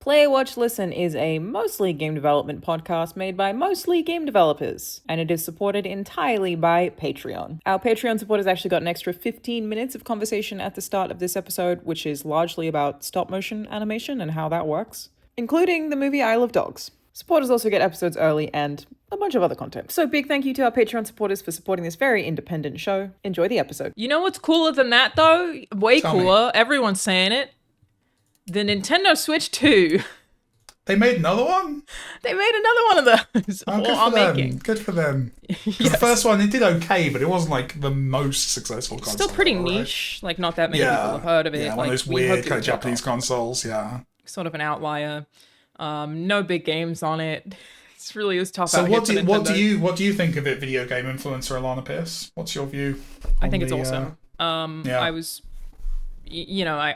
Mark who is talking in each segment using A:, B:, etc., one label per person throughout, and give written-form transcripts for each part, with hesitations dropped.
A: Play, Watch, Listen is a mostly game development podcast made by mostly game developers, and it is supported entirely by Patreon. Our Patreon supporters actually got an extra 15 minutes of conversation at the start of this episode, which is largely about stop motion animation and how that works, including the movie Isle of Dogs. Supporters also get episodes early and a bunch of other content. So big thank you to our Patreon supporters for supporting this very independent show. Enjoy the episode.
B: You know what's cooler than that, though? Way
C: Tell me.
B: cooler. Everyone's saying it. The Nintendo Switch 2.
C: They made another one?
B: They made another one of those.
C: Oh,
B: or
C: good
B: are
C: for them.
B: making.
C: Good for them. Because
B: Yes.
C: the first one, it did okay, but it wasn't like the most successful console.
B: Still pretty
C: ever, right?
B: niche. Like, not that many people have heard of it.
C: Yeah,
B: like,
C: one of those
B: we hoped
C: weird
B: it
C: kind of
B: would take
C: Japanese
B: off.
C: consoles, yeah.
B: Sort of an outlier. No big games on it. It was tough
C: So
B: out
C: what
B: here
C: do
B: for
C: you,
B: Nintendo.
C: what do you think of it, video game influencer Alana Pierce? What's your view?
B: I
C: on
B: think it's
C: the,
B: awesome.
C: yeah.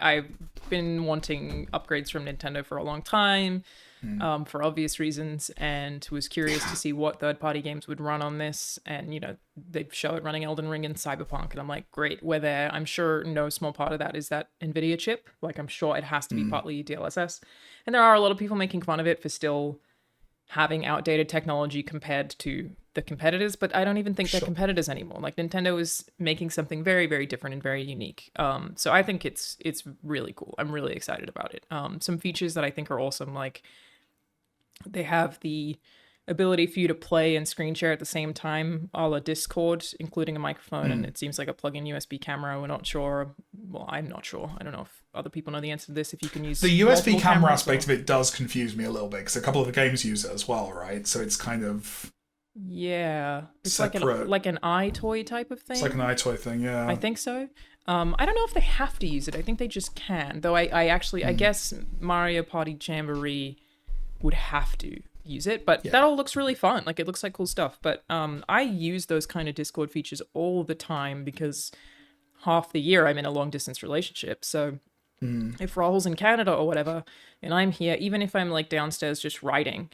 B: I've been wanting upgrades from Nintendo for a long time, for obvious reasons, and was curious to see what third-party games would run on this. And, they show it running Elden Ring and Cyberpunk, and I'm like, great, we're there. I'm sure no small part of that is that NVIDIA chip. Like, I'm sure it has to be partly DLSS. And there are a lot of people making fun of it for still having outdated technology compared to the competitors, but I don't even think they're competitors anymore. Like, Nintendo is making something very, very different and very unique. So I think it's really cool. I'm really excited about it. Some features that I think are awesome, like they have the ability for you to play and screen share at the same time, a la Discord, including a microphone, and it seems like a plug-in USB camera. We're not sure. Well, I'm not sure. I don't know if other people know the answer to this. If you can use
C: The USB
B: multiple
C: camera
B: cameras
C: aspect
B: or-
C: of it does confuse me a little bit, because a couple of the games use it as well, right? So it's kind of...
B: Yeah, it's
C: Separate.
B: like an iToy type of thing.
C: It's like an iToy thing, yeah.
B: I think so. I don't know if they have to use it. I think they just can. Though I actually I guess Mario Party Jamboree would have to use it, but that all looks really fun. Like, it looks like cool stuff. But I use those kind of Discord features all the time because half the year I'm in a long distance relationship. So if Rahul's in Canada or whatever, and I'm here, even if I'm like downstairs just writing,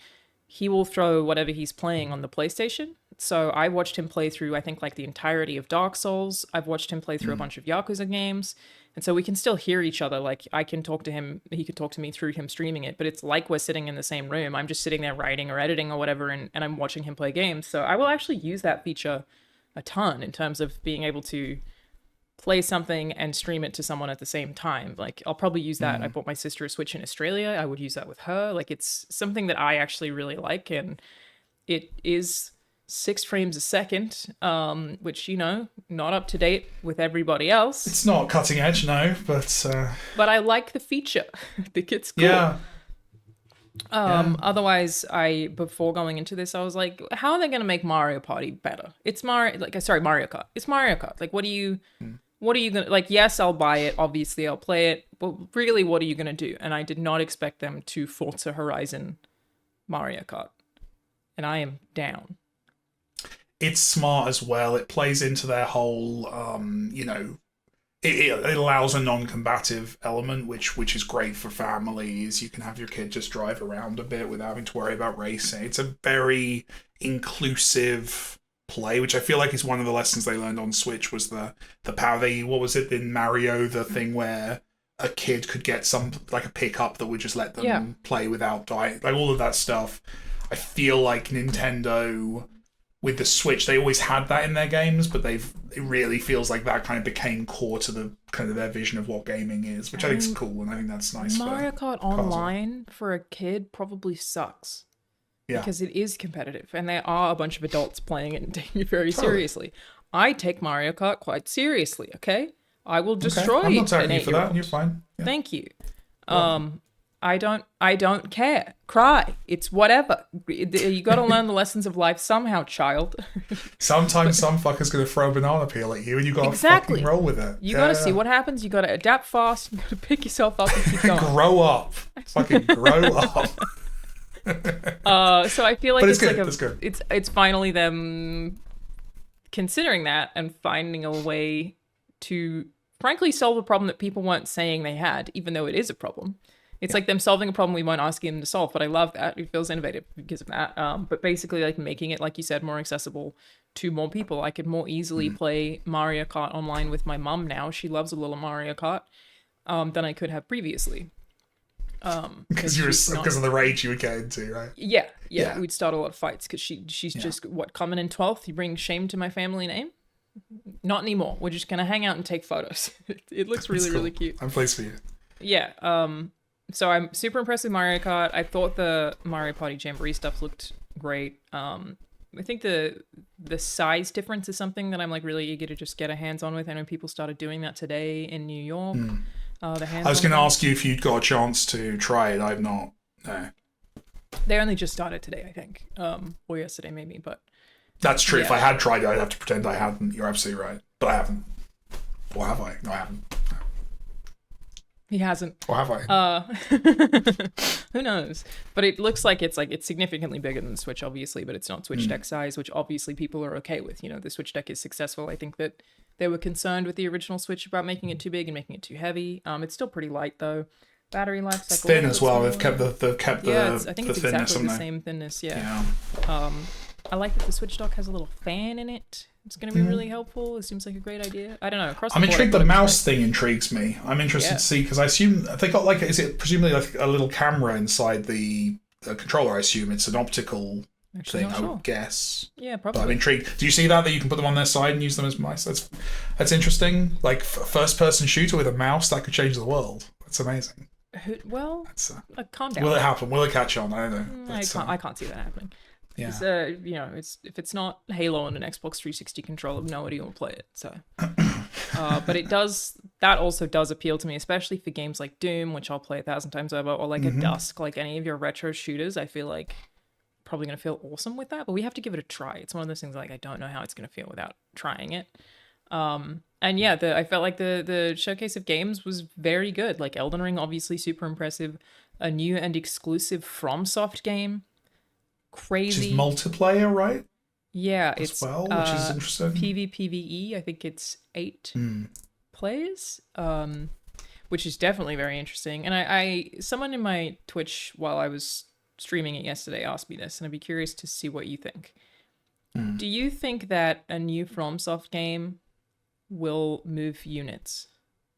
B: he will throw whatever he's playing on the PlayStation. So I watched him play through, I think, like the entirety of Dark Souls. I've watched him play through a bunch of Yakuza games. And so we can still hear each other. Like, I can talk to him, he could talk to me through him streaming it, but it's like we're sitting in the same room. I'm just sitting there writing or editing or whatever, and I'm watching him play games. So I will actually use that feature a ton in terms of being able to play something and stream it to someone at the same time. Like, I'll probably use that. I bought my sister a Switch in Australia. I would use that with her. Like, it's something that I actually really like, and it is 6 frames a second, which, not up to date with everybody else.
C: It's not cutting edge, no, but...
B: But I like the feature. I think it's cool.
C: yeah.
B: Otherwise, before going into this, I was like, how are they going to make Mario Party better? It's Mario Kart. It's Mario Kart. Like, what are you going to, like, yes, I'll buy it. Obviously, I'll play it. But really, what are you going to do? And I did not expect them to Forza Horizon Mario Kart. And I am down.
C: It's smart as well. It plays into their whole, it allows a non-combative element, which is great for families. You can have your kid just drive around a bit without having to worry about racing. It's a very inclusive play, which I feel like is one of the lessons they learned on Switch, was the power. What was it in Mario, the thing where a kid could get like a pickup that would just let them play without dying, like all of that stuff. I feel like Nintendo, with the Switch, they always had that in their games, but it really feels like that kind of became core to the kind of their vision of what gaming is, which I think is cool, and I think that's nice.
B: Mario Kart Online for a kid probably sucks.
C: Yeah.
B: Because it is competitive, and there are a bunch of adults playing it and taking it very seriously. I take Mario Kart quite seriously, okay? I will destroy
C: I'm not
B: an
C: taking you for that.
B: 8-year-old.
C: You're fine. Yeah.
B: Thank you. I don't care. Cry. It's whatever. You got to learn the lessons of life somehow, child.
C: Sometimes some fucker's gonna throw a banana peel at you, and you got to
B: Exactly.
C: fucking roll with it.
B: You got to see what happens. You got to adapt fast. You got to pick yourself up and keep going.
C: Grow up. Fucking grow up.
B: So I feel like
C: But
B: it's
C: it's good,
B: like
C: it's good.
B: it's finally them considering that and finding a way to frankly solve a problem that people weren't saying they had, even though it is a problem. It's like them solving a problem we weren't asking them to solve, but I love that. It feels innovative because of that. But basically, like, making it, like you said, more accessible to more people. I could more easily play Mario Kart online with my mum now. She loves a little Mario Kart than I could have previously.
C: Because of the rage you would get into, right?
B: Yeah. We'd start a lot of fights because she's just coming in 12th. You bring shame to my family name. Not anymore. We're just gonna hang out and take photos. It looks really, really cute.
C: I'm pleased for you.
B: Yeah. So I'm super impressed with Mario Kart. I thought the Mario Party Jamboree stuff looked great. I think the size difference is something that I'm like really eager to just get a hands on with. I know people started doing that today in New York.
C: I was going to ask you if you'd got a chance to try it. I've not. No.
B: They only just started today, I think, or yesterday maybe. But
C: that's true. Yeah. If I had tried it, I'd have to pretend I hadn't. You're absolutely right, but I haven't. Or have I? No, I haven't.
B: He hasn't.
C: Or have I?
B: Who knows? But it looks like it's significantly bigger than the Switch, obviously, but it's not Switch deck size, which obviously people are okay with. The Switch deck is successful. I think that they were concerned with the original Switch about making it too big and making it too heavy. It's still pretty light though. Battery life cycle.
C: It's thin as well. They've kept the
B: I think it's exactly the same thinness. Yeah. I like that the Switch dock has a little fan in it. It's going to be really helpful. It seems like a great idea. I don't know.
C: I'm intrigued. The mouse thing intrigues me. I'm interested to see, because I assume they got is it presumably like a little camera inside the controller? I assume it's an optical thing. I would guess.
B: Yeah, probably.
C: But I'm intrigued. Do you see that you can put them on their side and use them as mice? That's interesting. Like first person shooter with a mouse, that could change the world. That's amazing.
B: Well, calm down.
C: Will it happen? Will it catch on? I don't know.
B: I can't see that happening.
C: Yeah.
B: If it's not Halo on an Xbox 360 controller, nobody will play it. So, but that also does appeal to me, especially for games like Doom, which I'll play 1,000 times over, or like a Dusk, like any of your retro shooters. I feel like probably gonna feel awesome with that, but we have to give it a try. It's one of those things I don't know how it's gonna feel without trying it. And yeah, I felt like the showcase of games was very good. Like Elden Ring, obviously super impressive. A new and exclusive FromSoft game. Crazy.
C: Which is multiplayer, right?
B: Yeah, which is
C: interesting.
B: PvPvE. I think it's 8 players, which is definitely very interesting. And someone in my Twitch while I was streaming it yesterday asked me this, and I'd be curious to see what you think. Do you think that a new FromSoft game will move units?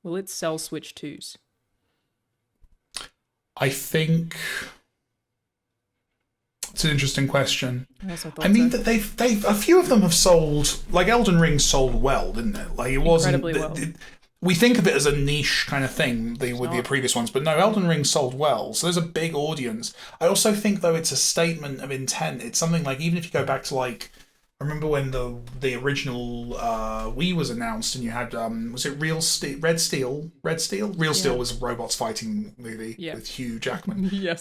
B: Will it sell Switch 2s?
C: I think it's an interesting question. I mean, that they've a few of them have sold, like Elden Ring sold well, didn't it? Like it wasn't. We think of it as a niche kind of thing with the previous ones, but no, Elden Ring sold well, so there's a big audience. I also think though it's a statement of intent. It's something like, even if you go back to I remember when the original Wii was announced, and you had was it Red Steel? Real Steel was a robots fighting movie with Hugh Jackman.
B: Yes.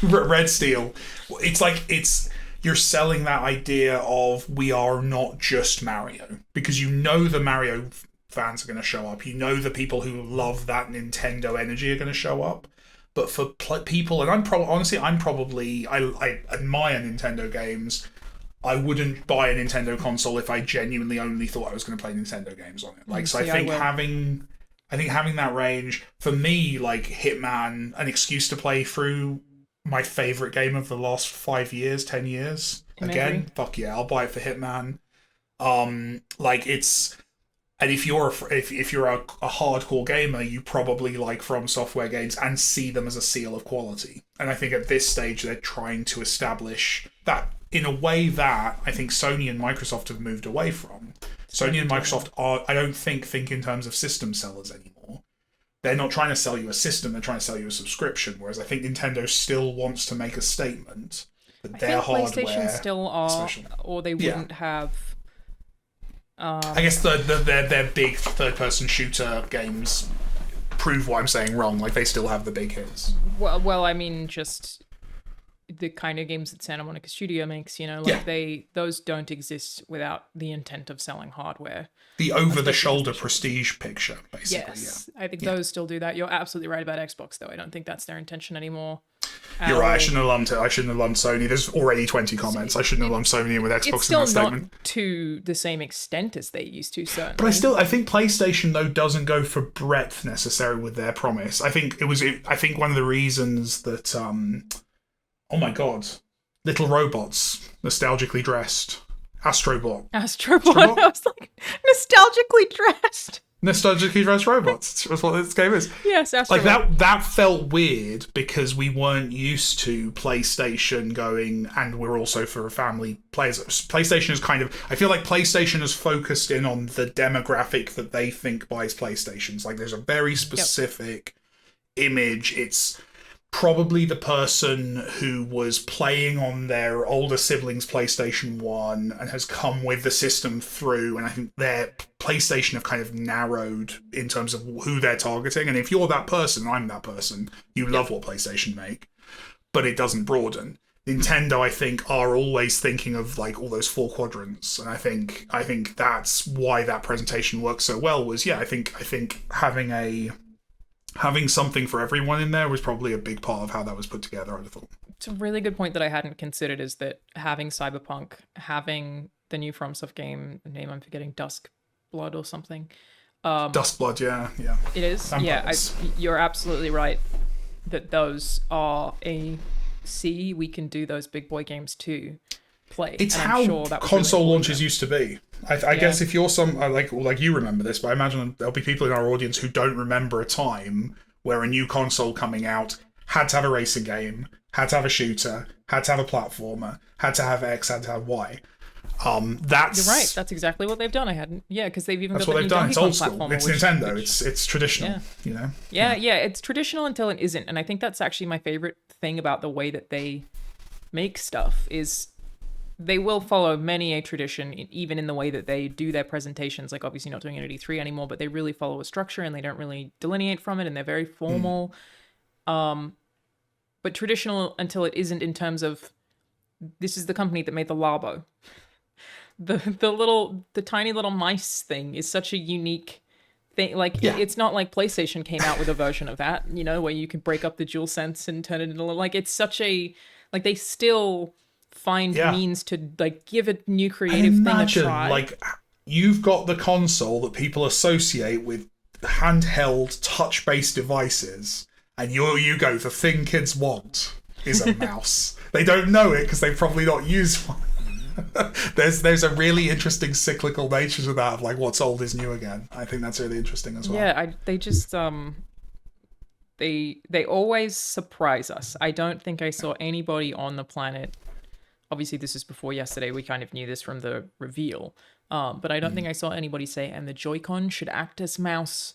C: Red Steel. It's you're selling that idea of we are not just Mario, because the Mario fans are going to show up. The people who love that Nintendo energy are going to show up. But for people, and I admire Nintendo games. I wouldn't buy a Nintendo console if I genuinely only thought I was going to play Nintendo games on it. So I think having that range, for me, like Hitman, an excuse to play through my favorite game of the last 5 years, 10 years. Again, fuck yeah, I'll buy it for Hitman. And if you're a hardcore gamer, you probably like From Software games and see them as a seal of quality. And I think at this stage they're trying to establish that in a way that I think Sony and Microsoft have moved away from. Sony and Microsoft I don't think in terms of system sellers anymore. They're not trying to sell you a system, they're trying to sell you a subscription, whereas I think Nintendo still wants to make a statement that their hardware...
B: PlayStation still are, or they wouldn't have...
C: I guess their big third-person shooter games prove what I'm saying wrong. Like, they still have the big hits.
B: Well, I mean, just the kind of games that Santa Monica Studio makes, those don't exist without the intent of selling hardware.
C: The over-the-shoulder prestige picture, basically.
B: Yes, I think those still do that. You're absolutely right about Xbox, though. I don't think that's their intention anymore.
C: You're right. I shouldn't have lumped Sony. There's already 20 comments. I shouldn't have lumped Sony in with Xbox in that statement. It's still not
B: to the same extent as they used to, certainly.
C: But I think PlayStation though doesn't go for breadth necessarily with their promise. I think one of the reasons that oh my god, little robots nostalgically dressed. Astrobot.
B: I was like, nostalgically dressed.
C: Nostalgia vs. Robots. That's what this game is.
B: Yes,
C: like that felt weird because we weren't used to PlayStation going, and we're also for family players. PlayStation is kind of, I feel like PlayStation has focused in on the demographic that they think buys PlayStations. Like there's a very specific image. It's probably the person who was playing on their older siblings' PlayStation 1 and has come with the system through, and I think their PlayStation have kind of narrowed in terms of who they're targeting. And if you're that person, I'm that person, you love what PlayStation make, but it doesn't broaden. Nintendo, I think, are always thinking of like all those 4 quadrants, and I think that's why that presentation worked so well. Was I think having something for everyone in there was probably a big part of how that was put together, I thought.
B: It's a really good point that I hadn't considered, is that having Cyberpunk, having the new FromSoft game, name I'm forgetting, Duskblood or something.
C: Duskblood, yeah.
B: It is?
C: Vampires.
B: Yeah, you're absolutely right that those are we can do those big boy games too. Play.
C: It's
B: and
C: how
B: sure
C: console
B: really
C: launches used to be. I guess if you're like you remember this, but I imagine there'll be people in our audience who don't remember a time where a new console coming out had to have a racing game, had to have a shooter, had to have a platformer, had to have X, had to have Y. That's
B: You're right. That's exactly what they've done. I hadn't. Yeah, because they've even
C: that's
B: got
C: what
B: the
C: they've
B: new
C: done. It's old school.
B: platformer,
C: It's Nintendo. It's traditional.
B: Yeah. Yeah. It's traditional until it isn't, and I think that's actually my favorite thing about the way that they make stuff is they will follow many a tradition, even in the way that they do their presentations. Like obviously not doing it at E3 anymore, but they really follow a structure and they don't really delineate from it, and they're very formal. But traditional until it isn't, in terms of this is the company that made the Labo. The tiny little mice thing is such a unique thing. Like it's not like PlayStation came out with a version of that, where you can break up the DualSense and turn it into like, it's such a, like they still find means to like give a new creative thing a try.
C: Like you've got the console that people associate with handheld touch-based devices, and you go, the thing kids want is a mouse. They don't know it because they've probably not used one. There's a really interesting cyclical nature to that of like what's old is new again. I think that's really interesting as well.
B: Yeah, they just they always surprise us. I don't think I saw anybody on the planet. Obviously, this is before yesterday. We kind of knew this from the reveal. But I don't think I saw anybody say, and the Joy-Con should act as mouse.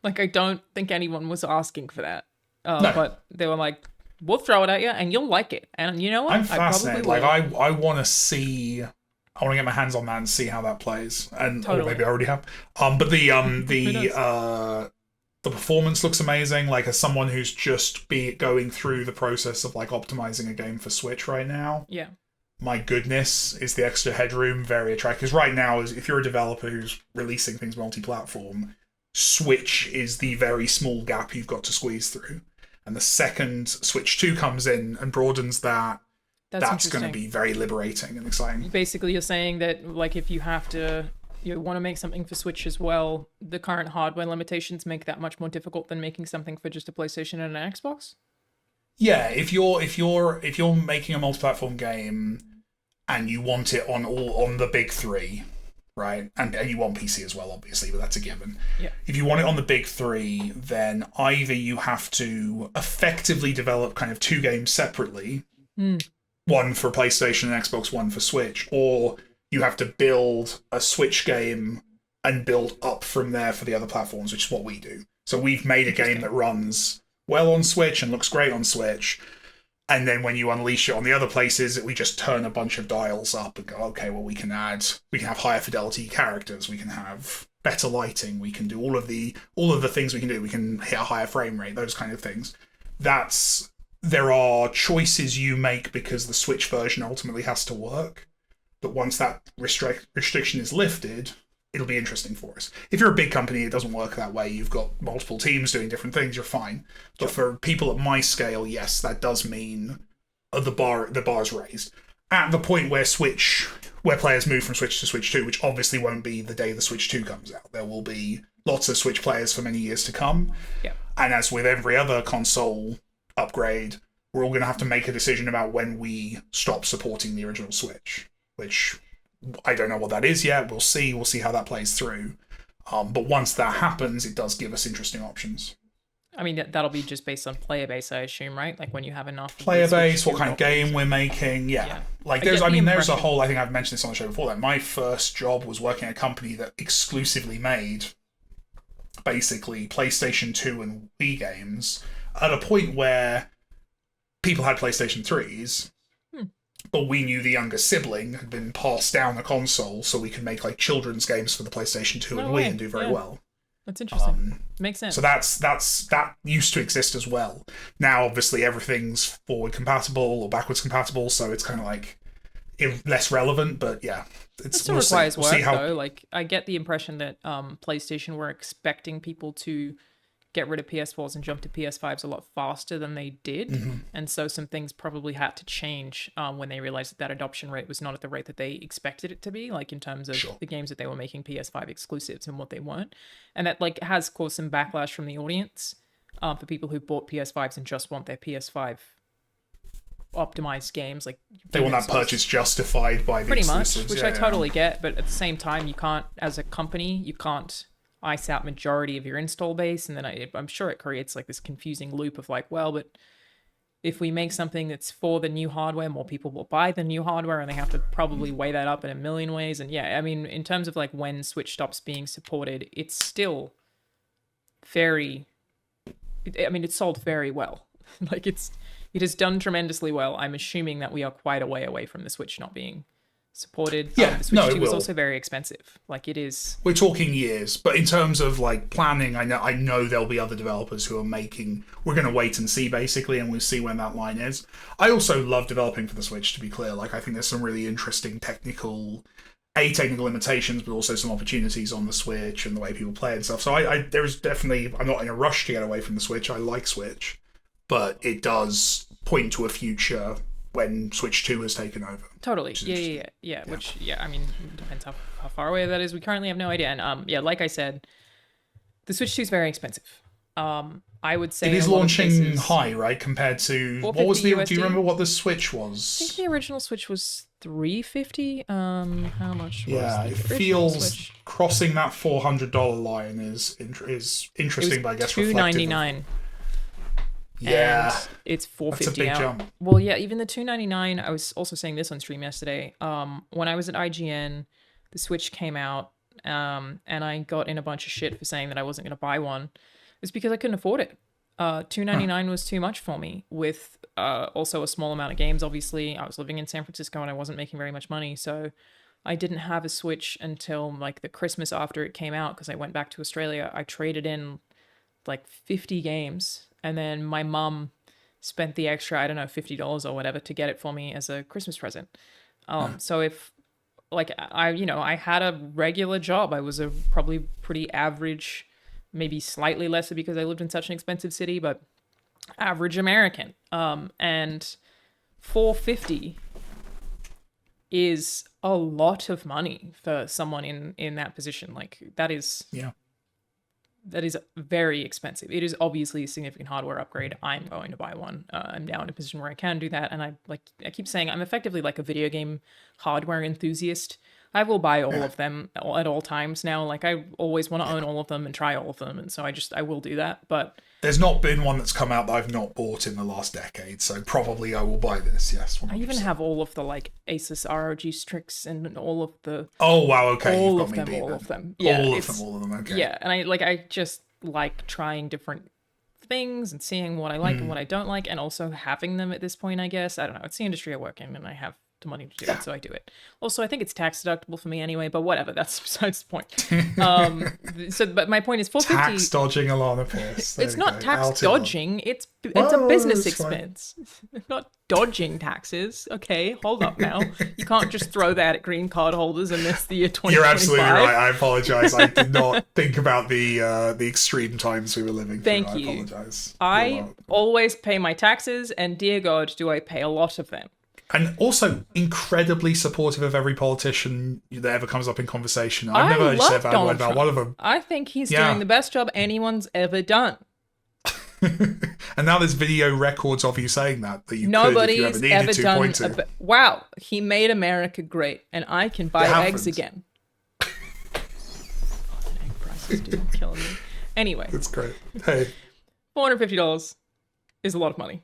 B: Like, I don't think anyone was asking for that.
C: No.
B: But they were like, we'll throw it at you, and you'll like it. And you know what?
C: I'm fascinated. I want to see. I want to get my hands on that and see how that plays. And
B: totally.
C: Or maybe I already have. But the performance looks amazing. Like, as someone who's just going through the process of like optimizing a game for Switch right now.
B: Yeah.
C: My goodness, is the extra headroom very attractive? Because right now, if you're a developer who's releasing things multi-platform, Switch is the very small gap you've got to squeeze through. And the second Switch 2 comes in and broadens that, that's going to be very liberating and exciting.
B: Basically, you're saying that like if you want to make something for Switch as well, the current hardware limitations make that much more difficult than making something for just a PlayStation and an Xbox?
C: Yeah, if you're making a multi-platform game and you want it on the big three, right? And you want PC as well, obviously, but that's a given.
B: Yeah.
C: If you want it on the big three, then either you have to effectively develop kind of 2 games separately, one for PlayStation and Xbox, one for Switch, or you have to build a Switch game and build up from there for the other platforms, which is what we do. So we've made a game that runs well on Switch and looks great on Switch. And then when you unleash it on the other places, we just turn a bunch of dials up and go, okay, well, we can have higher fidelity characters, we can have better lighting, we can do all of the things we can do. We can hit a higher frame rate, those kind of things. There are choices you make because the Switch version ultimately has to work. But once that restriction is lifted, it'll be interesting for us. If you're a big company, it doesn't work that way. You've got multiple teams doing different things, you're fine. But for people at my scale, yes, that does mean the bar's raised. At the point where players move from Switch to Switch 2, which obviously won't be the day the Switch 2 comes out. There will be lots of Switch players for many years to come.
B: Yeah.
C: And as with every other console upgrade, we're all going to have to make a decision about when we stop supporting the original Switch, which I don't know what that is yet. We'll see. We'll see how that plays through. But once that happens, it does give us interesting options.
B: I mean, that'll be just based on player base, I assume, right? Like when you have enough
C: player base, what kind of game we're making, Like there's a whole. I think I've mentioned this on the show before. That my first job was working at a company that exclusively made basically PlayStation 2 and Wii games at a point where people had PlayStation 3s, but we knew the younger sibling had been passed down a console, so we could make like children's games for the PlayStation 2 and Wii and do very well.
B: That's interesting. Makes sense.
C: So that used to exist as well. Now, obviously, everything's forward compatible or backwards compatible, so it's kind of like less relevant. But yeah,
B: it still requires work, though. Like, I get the impression that PlayStation were expecting people to get rid of PS4s and jump to PS5s a lot faster than they did, and so some things probably had to change when they realized that adoption rate was not at the rate that they expected it to be, like in terms of the games that they were making PS5 exclusives and what they weren't, and that like has caused some backlash from the audience for people who bought PS5s and just want their PS5 optimized games. Like
C: they want that purchase justified by the
B: pretty much, which I totally get, but at the same time, you can't, as a company, you can't ice out majority of your install base, and then I'm sure it creates like this confusing loop of like, well, but if we make something that's for the new hardware, more people will buy the new hardware, and they have to probably weigh that up in a million ways. And yeah, I mean, in terms of like when Switch stops being supported, it's still very, I mean, it's sold very well. Like it has done tremendously well. I'm assuming that we are quite a way away from the Switch not being supported. The Switch 2 is also very expensive. Like it is.
C: We're talking years, but in terms of like planning, I know there'll be other developers who are making. We're going to wait and see basically, and we'll see when that line is. I also love developing for the Switch. To be clear, like I think there's some really interesting technical limitations, but also some opportunities on the Switch and the way people play it and stuff. So there's definitely. I'm not in a rush to get away from the Switch. I like Switch, but it does point to a future when Switch 2 has taken over.
B: Totally. Yeah. Which, I mean, depends how far away that is. We currently have no idea. And like I said, the Switch 2 is very expensive. I would say
C: it is launching high, right? Compared to what was the USD? Do you remember what the Switch was?
B: I think the original Switch was $350. How much?
C: Yeah, it feels Switch? Crossing that $400 line is interesting, but I guess
B: $299.
C: Yeah,
B: and it's $450.
C: That's a big jump.
B: Well, yeah, even the $299. I was also saying this on stream yesterday. When I was at IGN, the Switch came out, and I got in a bunch of shit for saying that I wasn't going to buy one. It's because I couldn't afford it. $299 was too much for me. With also a small amount of games. Obviously, I was living in San Francisco and I wasn't making very much money, so I didn't have a Switch until like the Christmas after it came out because I went back to Australia. I traded in like 50 games. And then my mum spent the extra, I don't know, $50 or whatever to get it for me as a Christmas present. So if, like, I had a regular job. I was a probably pretty average, maybe slightly lesser because I lived in such an expensive city, but average American. And $450 is a lot of money for someone in that position. Like, that is...
C: Yeah.
B: That is very expensive. It is obviously a significant hardware upgrade. I'm going to buy one. I'm now in a position where I can do that. And I keep saying I'm effectively like a video game hardware enthusiast. I will buy all of them at all times now. Like I always want to own all of them and try all of them. And so I will do that. But
C: there's not been one that's come out that I've not bought in the last decade. So probably I will buy this. Yes. 100%.
B: I even have all of the like Asus ROG Strix and all of the.
C: Oh, wow. Okay.
B: All of them.
C: All
B: of them.
C: Yeah. All of them. Okay.
B: Yeah. And I just like trying different things and seeing what I like and what I don't like, and also having them at this point, I guess. I don't know. It's the industry I work in and I have the money to do it, so I do it. Also, I think it's tax deductible for me anyway, but whatever, that's besides the point. But my point is $450.
C: Tax dodging, Alana Pierce.
B: It's not tax dodging, it's a business expense. Not dodging taxes. Okay, hold up now. You can't just throw that at green card holders and miss the year 2025.
C: You're absolutely right. I apologize. I did not think about the extreme times we were living through.
B: Thank you.
C: I apologize.
B: I always pay my taxes, and dear God, do I pay a lot of them.
C: And also incredibly supportive of every politician that ever comes up in conversation. I've never said a bad word about one of them.
B: I think he's doing the best job anyone's ever done.
C: And now there's video records of you saying that you
B: Nobody's
C: could if you ever needed to point to.
B: Wow, he made America great, and I can buy eggs again. Still killing me. Anyway,
C: It's great. Hey.
B: $450 is a lot of money.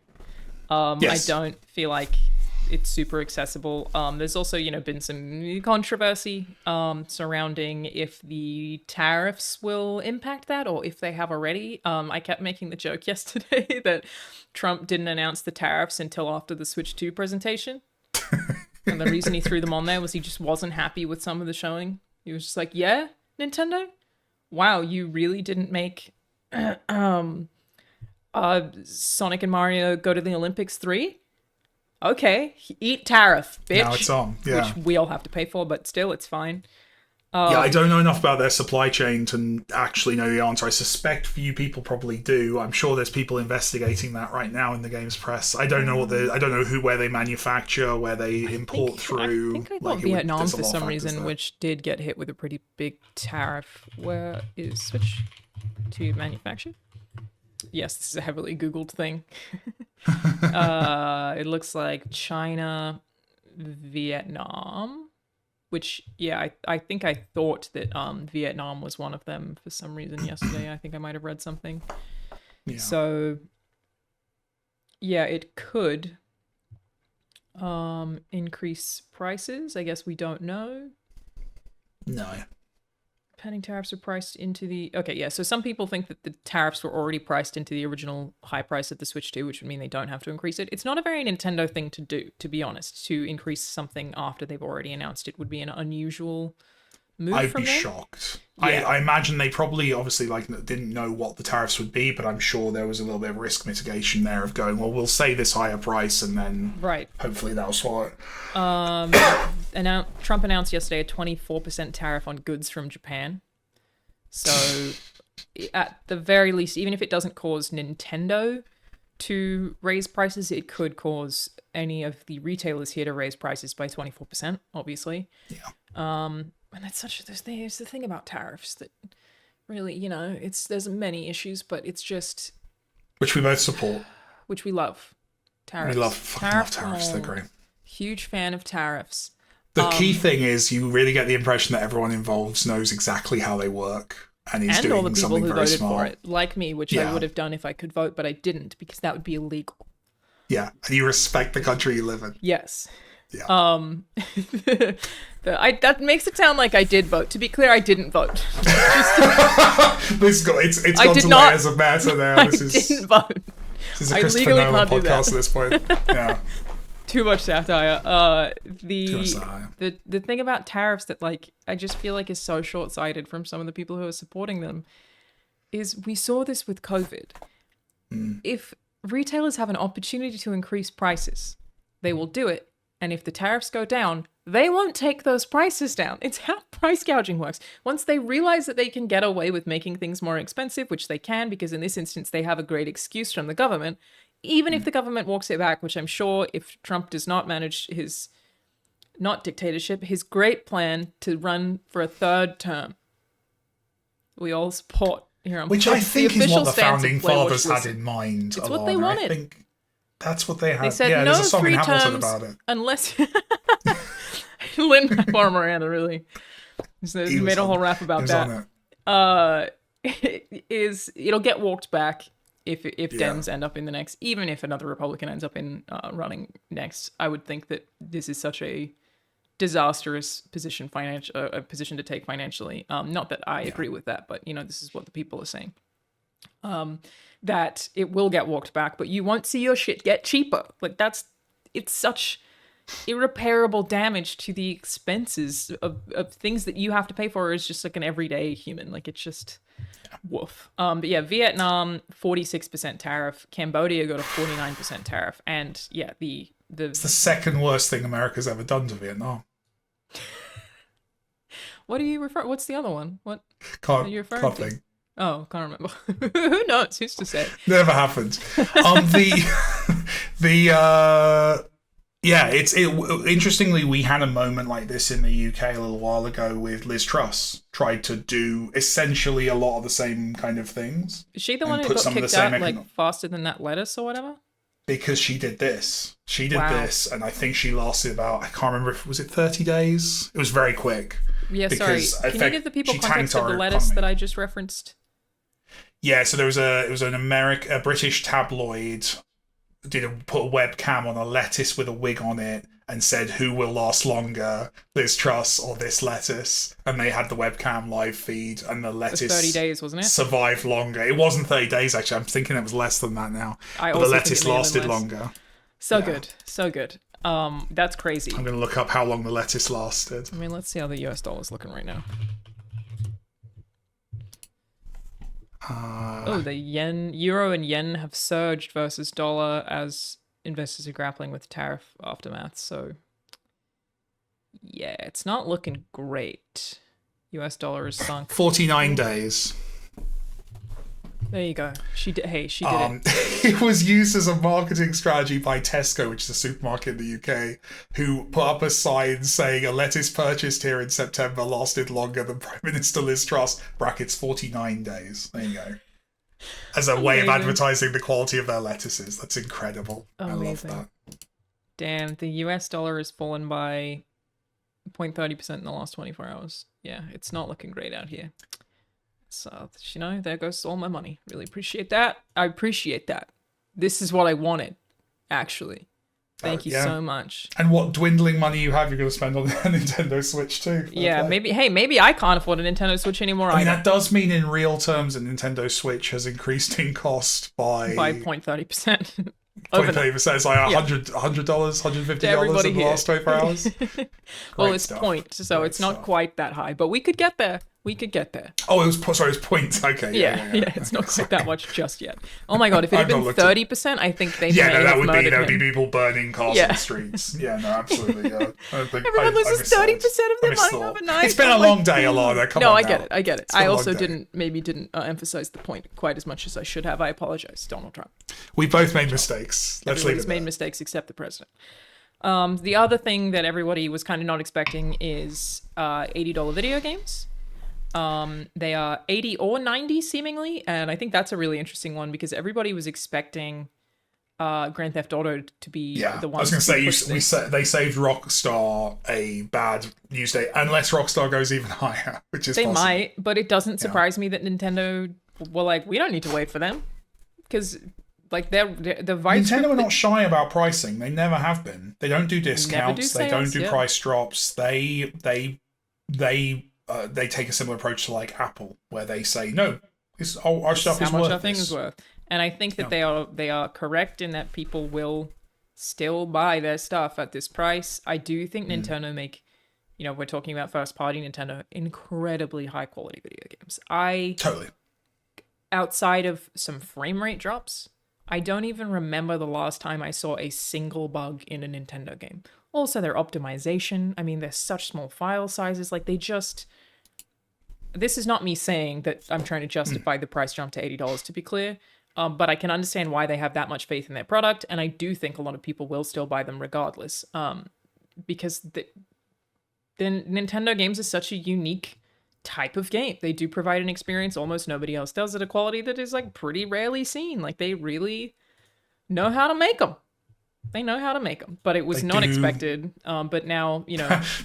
C: Yes.
B: I don't feel like it's super accessible. There's also, been some controversy surrounding if the tariffs will impact that or if they have already. I kept making the joke yesterday that Trump didn't announce the tariffs until after the Switch 2 presentation. And the reason he threw them on there was he just wasn't happy with some of the showing. He was just like, yeah, Nintendo? Wow, you really didn't make Sonic and Mario go to the Olympics 3? Okay, eat tariff, bitch.
C: Now it's on, yeah.
B: Which we all have to pay for, but still, it's fine.
C: Yeah, I don't know enough about their supply chain to actually know the answer. I suspect few people probably do. I'm sure there's people investigating that right now in the games press. I don't know where they manufacture, where they import through.
B: I think I thought Vietnam for some reason, which did get hit with a pretty big tariff. Where is Switch to manufacture? Yes, this is a heavily Googled thing. It looks like China, Vietnam, which, yeah, I think I thought that Vietnam was one of them for some reason yesterday. I think I might have read something. Yeah. So, yeah, it could increase prices. I guess we don't know.
C: No.
B: Pending tariffs are priced into the... Okay, yeah, so some people think that the tariffs were already priced into the original high price of the Switch 2, which would mean they don't have to increase it. It's not a very Nintendo thing to do, to be honest. To increase something after they've already announced it would be an unusual move
C: I'd
B: from
C: be
B: them.
C: shocked.
B: Yeah.
C: I imagine they probably, obviously, didn't know what the tariffs would be, but I'm sure there was a little bit of risk mitigation there of going, well, we'll say this higher price, and then hopefully that'll swallow it.
B: Trump announced yesterday a 24% tariff on goods from Japan. So, at the very least, even if it doesn't cause Nintendo to raise prices, it could cause any of the retailers here to raise prices by 24%, obviously.
C: Yeah.
B: And that's there's the thing about tariffs that really, there's many issues, but it's just...
C: Which we both support.
B: Which we love. Tariffs.
C: We love tariffs, they're great.
B: Huge fan of tariffs.
C: The key thing is you really get the impression that everyone involved knows exactly how they work and is doing
B: all the people
C: something
B: who
C: very
B: voted
C: smart.
B: for it, like me, which I would have done if I could vote, but I didn't because that would be illegal.
C: Yeah, and you respect the country you live in.
B: Yes.
C: Yeah.
B: That makes it sound like I did vote. To be clear, I didn't vote.
C: It's gone to layers of matter now.
B: I didn't vote.
C: This is a Christopher Nolan podcast at this point. Yeah.
B: Too much satire.
C: Too much satire.
B: The thing about tariffs that I just feel like is so short-sighted from some of the people who are supporting them is we saw this with COVID. If retailers have an opportunity to increase prices, they will do it. And if the tariffs go down, they won't take those prices down. It's how price gouging works. Once they realize that they can get away with making things more expensive, which they can, because in this instance, they have a great excuse from the government, even if the government walks it back, which I'm sure if Trump does not manage his, not dictatorship, his great plan to run for a third term, we all support here on
C: which I think is what the founding fathers had in mind.
B: It's what they wanted.
C: I think that's what they had.
B: They said
C: yeah,
B: no
C: there's a song
B: 3
C: in Hamilton
B: terms
C: about it.
B: Unless Lin-Manuel Miranda really made a whole rap about that. It'll get walked back if Dems end up in the next, even if another Republican ends up in running next. I would think that this is such a disastrous position to take financially. Not that I agree with that, but this is what the people are saying. That it will get walked back, but you won't see your shit get cheaper. It's such irreparable damage to the expenses of things that you have to pay for as just an everyday human. It's just woof. But yeah, Vietnam 46% tariff, Cambodia got a 49% tariff, and yeah, it's
C: the second worst thing America's ever done to Vietnam.
B: What do you refer? What's the other one? What
C: are
B: you referring
C: can't
B: to?
C: think.
B: Oh, can't remember. Who knows? Who's to say?
C: Never happened. Interestingly, we had a moment like this in the UK a little while ago with Liz Truss. Tried to do essentially a lot of the same kind of things.
B: Is she the one who got kicked out faster than that lettuce or whatever?
C: Because she did this. She did this, and I think she lasted about, I can't remember, was it 30 days? It was very quick.
B: Yeah, sorry.
C: because
B: Can you give the people
C: she
B: context
C: tanked
B: of the
C: our
B: lettuce
C: economy.
B: that I just referenced?
C: Yeah, so it was a British tabloid put a webcam on a lettuce with a wig on it and said, "Who will last longer, Liz Truss or this lettuce?" And they had the webcam live feed, and the
B: It was
C: lettuce
B: 30 days, wasn't it?
C: survived longer. It wasn't 30 days actually. I'm thinking it was less than that now.
B: I
C: But
B: also
C: the
B: think
C: lettuce
B: it may have been
C: lasted
B: less.
C: longer.
B: So
C: Yeah.
B: good. So good. That's crazy.
C: I'm going to look up how long the lettuce lasted.
B: I mean, let's see how the US dollar is looking right now. The euro and yen have surged versus dollar as investors are grappling with tariff aftermath. So, yeah, it's not looking great. US dollar is sunk.
C: 49 days.
B: There you go. She did. Hey, she did it.
C: It was used as a marketing strategy by Tesco, which is a supermarket in the UK, who put up a sign saying a lettuce purchased here in September lasted longer than Prime Minister Liz Truss, brackets 49 days. There you go. As a way of advertising the quality of their lettuces. That's incredible.
B: Amazing.
C: I love that.
B: Damn, the US dollar has fallen by 0.30% in the last 24 hours. Yeah, it's not looking great out here. So, there goes all my money. Really appreciate that. I appreciate that. This is what I wanted, actually. Thank you so much.
C: And what dwindling money you have, you're going to spend on a Nintendo Switch too.
B: Yeah, maybe I can't afford a Nintendo Switch anymore.
C: I mean, that does mean in real terms a Nintendo Switch has increased in cost by
B: 0.30%.
C: 0.30%. It's like $100, $150 in the last 24 hours.
B: Well, it's point, so it's not quite that high, but we could get there.
C: Oh, it was points. Okay.
B: Yeah, it's not quite that much just yet. Oh my god, if it had been 30%, I think they may have murdered
C: there would
B: him.
C: be people burning cars on the streets. Yeah, no, absolutely. Yeah.
B: Everyone loses 30% of their money overnight.
C: It's been a long day, Alana. Come on.
B: I get it. I also didn't emphasize the point quite as much as I should have. I apologize, Donald Trump.
C: We both made mistakes. Let's leave it there.
B: Made mistakes except the president. The other thing that everybody was kind of not expecting is $80 video games. They are 80 or 90 seemingly, and I think that's a really interesting one because everybody was expecting Grand Theft Auto to be the one.
C: I was going to say they saved Rockstar a bad news day, unless Rockstar goes even higher, which is possible.
B: Might, but it doesn't surprise me that Nintendo were like, we don't need to wait for them because like the vibe.
C: Nintendo are not shy about pricing. They never have been. They don't do discounts. They don't do price drops. They take a similar approach to like Apple, where they say, "No, our stuff is worth
B: how much our thing is worth." And I think that they are correct in that people will still buy their stuff at this price. I do think Nintendo make, we're talking about first party Nintendo, incredibly high quality video games.
C: Totally.
B: Outside of some frame rate drops, I don't even remember the last time I saw a single bug in a Nintendo game. Also, their optimization. I mean, they're such small file sizes. Like, this is not me saying that I'm trying to justify the price jump to $80, to be clear. But I can understand why they have that much faith in their product. And I do think a lot of people will still buy them regardless. Because the Nintendo games are such a unique type of game. They do provide an experience almost nobody else does at a quality that is like pretty rarely seen. Like, they really know how to make them. They know how to make them, but it was not expected. But now,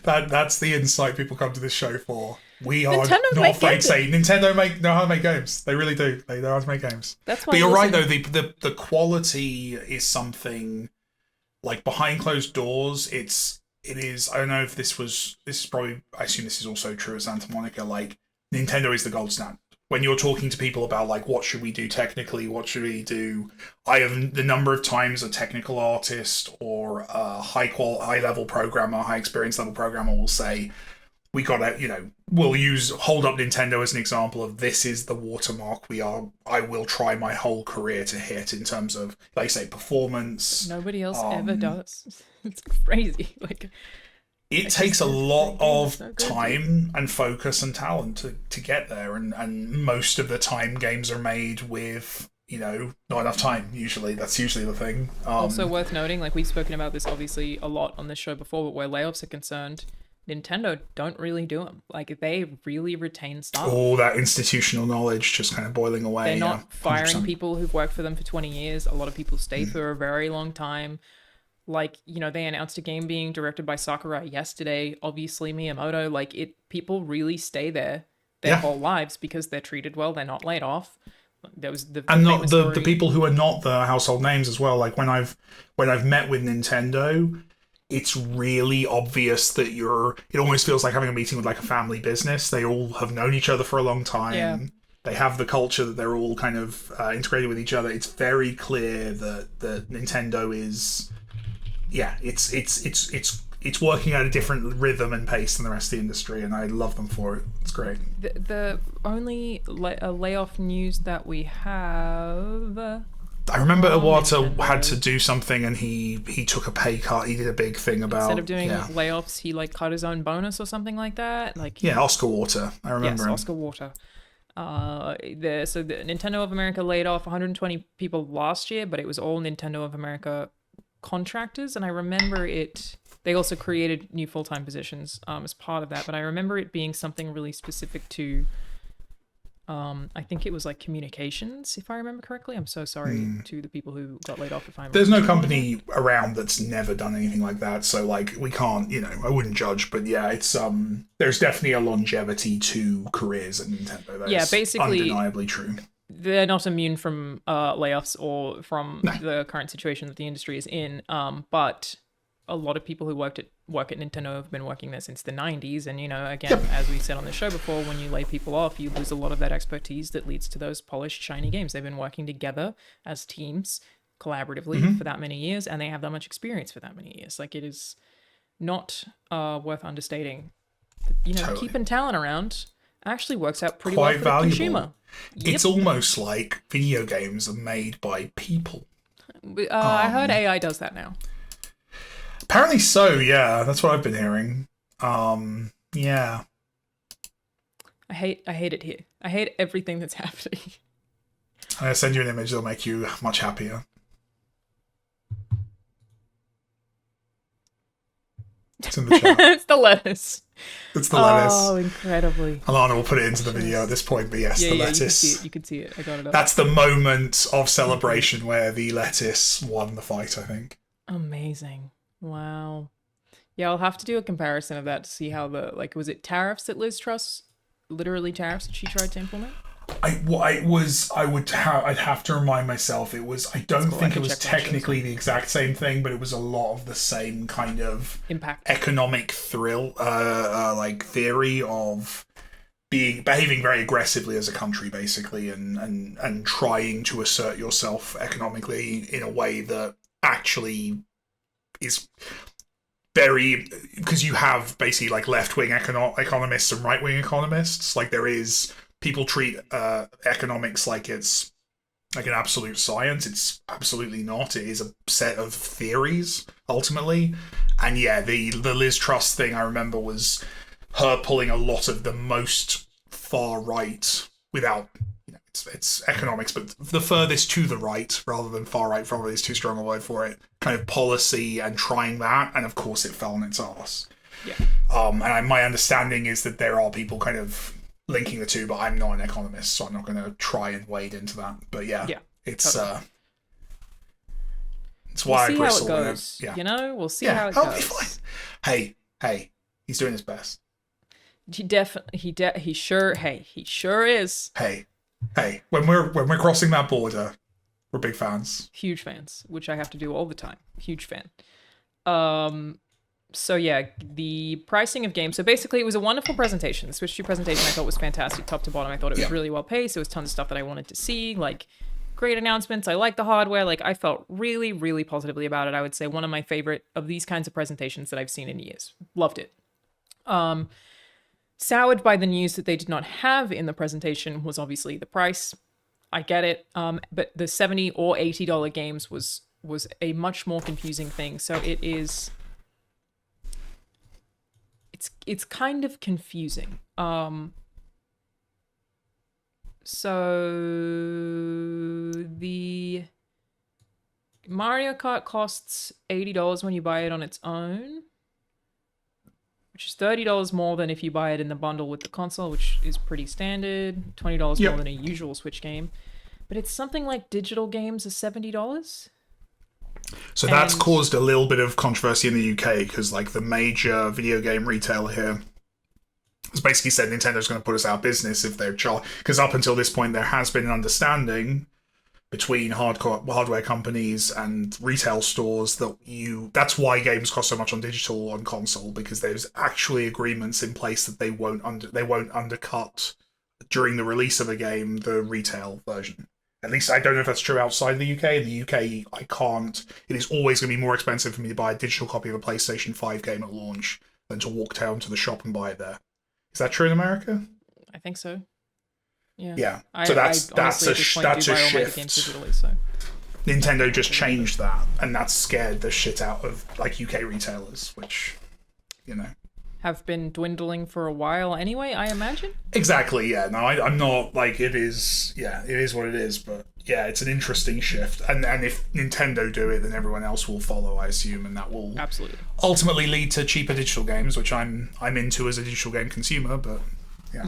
C: that's the insight people come to this show for. We are
B: Nintendo
C: not afraid to say Nintendo know how to make games. They really do. They know how to make games.
B: That's why.
C: But you're right though. The quality is something like behind closed doors. It is. I don't know if this is probably. I assume this is also true at Santa Monica. Like, Nintendo is the gold standard. When you're talking to people about like what should we do technically, what should we do, I have the number of times a technical artist or a high level programmer, high experience level programmer will say, we gotta, we'll hold up Nintendo as an example of this is the watermark I will try my whole career to hit in terms of, like, say, performance.
B: Nobody else ever does. It's crazy. Like,
C: it takes a lot of time and focus and talent to get there, and most of the time games are made with not enough time. That's usually the thing.
B: Also worth noting, like, we've spoken about this obviously a lot on this show before, but where layoffs are concerned, Nintendo don't really do them. Like, they really retain staff.
C: All that institutional knowledge just kind of boiling away.
B: They're not firing people who've worked for them for 20 years. A lot of people stay for a very long time. Like, you know, they announced a game being directed by Sakurai yesterday. Obviously, Miyamoto, like, people really stay there their whole lives because they're treated well. They're not laid off. There was the
C: and not
B: famous
C: the
B: story.
C: people who are not the household names as well. Like when I've met with Nintendo, it's really obvious that it almost feels like having a meeting with like a family business. They all have known each other for a long time.
B: Yeah.
C: They have the culture that they're all kind of integrated with each other. It's very clear that Nintendo is, it's working at a different rhythm and pace than the rest of the industry, and I love them for it. It's great.
B: The only layoff news that we have.
C: I remember Iwata had to do something, and he took a pay cut. He did a big thing about
B: instead of doing layoffs, he like cut his own bonus or something like that. Like
C: Oscar Water. I remember him.
B: Oscar Water. So the Nintendo of America laid off 120 people last year, but it was all Nintendo of America contractors, and I remember it. They also created new full-time positions as part of that, but I remember it being something really specific to. I think it was like communications, if I remember correctly. I'm so sorry to the people who got laid off.
C: There's no company around that's never done anything like that, so like we can't, I wouldn't judge, but yeah, it's there's definitely a longevity to careers at Nintendo. That's
B: basically
C: undeniably true.
B: They're not immune from layoffs or from the current situation that the industry is in. But a lot of people who work at Nintendo have been working there since the 90s. And, again, as we said on the show before, when you lay people off, you lose a lot of that expertise that leads to those polished, shiny games. They've been working together as teams collaboratively for that many years, and they have that much experience for that many years. Like, it is not worth understating. Totally. Keeping talent around actually works out pretty well for the consumer.
C: It's almost like video games are made by people.
B: I heard AI does that now.
C: Apparently so, yeah. That's what I've been hearing. Yeah.
B: I hate it here. I hate everything that's happening.
C: I'm going to send you an image that'll make you much happier. It's in the chat.
B: It's the lettuce.
C: It's the lettuce.
B: Oh, incredibly.
C: Alana will put it into the video at this point, but yes, the lettuce.
B: You can see it. I got it up.
C: That's the moment of celebration where the lettuce won the fight, I think.
B: Amazing. Wow. Yeah, I'll have to do a comparison of that to see how was it tariffs that Liz Truss, literally tariffs that she tried to implement?
C: I'd have to remind myself it was, I don't think it was technically the exact same thing, but it was a lot of the same kind of
B: impact,
C: economic thrill, like theory of behaving very aggressively as a country, basically, and trying to assert yourself economically in a way that actually is very, because you have basically like left-wing economists and right-wing economists. Like people treat economics like it's like an absolute science. It's absolutely not. It is a set of theories ultimately. And yeah, the Liz Truss thing I remember was her pulling a lot of the most far right without, it's economics, but the furthest to the right rather than far right, probably is too strong a word for it, kind of policy, and trying that, and of course it fell on its arse.
B: Yeah.
C: And my understanding is that there are people kind of linking the two, but I'm not an economist, so I'm not going to try and wade into that. But yeah, it's
B: totally.
C: It's why
B: we'll see
C: I
B: how
C: bristle.
B: it goes. We'll see how it
C: goes.
B: Be
C: fine. Hey, he's doing his best.
B: He sure is.
C: Hey, when we're crossing that border, we're big fans.
B: Huge fans, which I have to do all the time. Huge fan. So yeah, the pricing of games. So basically, it was a wonderful presentation. The Switch 2 presentation I thought was fantastic, top to bottom. I thought it was really well paced. There was tons of stuff that I wanted to see, like great announcements. I like the hardware. Like I felt really, really positively about it. I would say one of my favorite of these kinds of presentations that I've seen in years. Loved it. Soured by the news that they did not have in the presentation was obviously the price. I get it. But the $70 or $80 games was a much more confusing thing. So it is. It's kind of confusing. So the Mario Kart costs $80 when you buy it on its own, which is $30 more than if you buy it in the bundle with the console, which is pretty standard. $20 more than a usual Switch game. But it's something like digital games are $70.
C: So that's caused a little bit of controversy in the UK because, like, the major video game retailer here has basically said Nintendo's going to put us out of business if they're because up until this point there has been an understanding between hardware companies and retail stores that's why games cost so much on digital on console, because there's actually agreements in place that they won't undercut during the release of a game the retail version. At least I don't know if that's true outside the UK. In the UK, I can't. It is always going to be more expensive for me to buy a digital copy of a PlayStation 5 game at launch than to walk down to the shop and buy it there. Is that true in America?
B: I think so. Yeah.
C: Yeah. So that's a shift.
B: Digitally, so.
C: Nintendo just changed that, and that's scared the shit out of like UK retailers, which,
B: have been dwindling for a while anyway, I imagine.
C: Exactly. Yeah. No, I'm not like it is. Yeah, it is what it is. But yeah, it's an interesting shift, and if Nintendo do it, then everyone else will follow, I assume, and that will
B: absolutely
C: ultimately lead to cheaper digital games, which I'm into as a digital game consumer, but.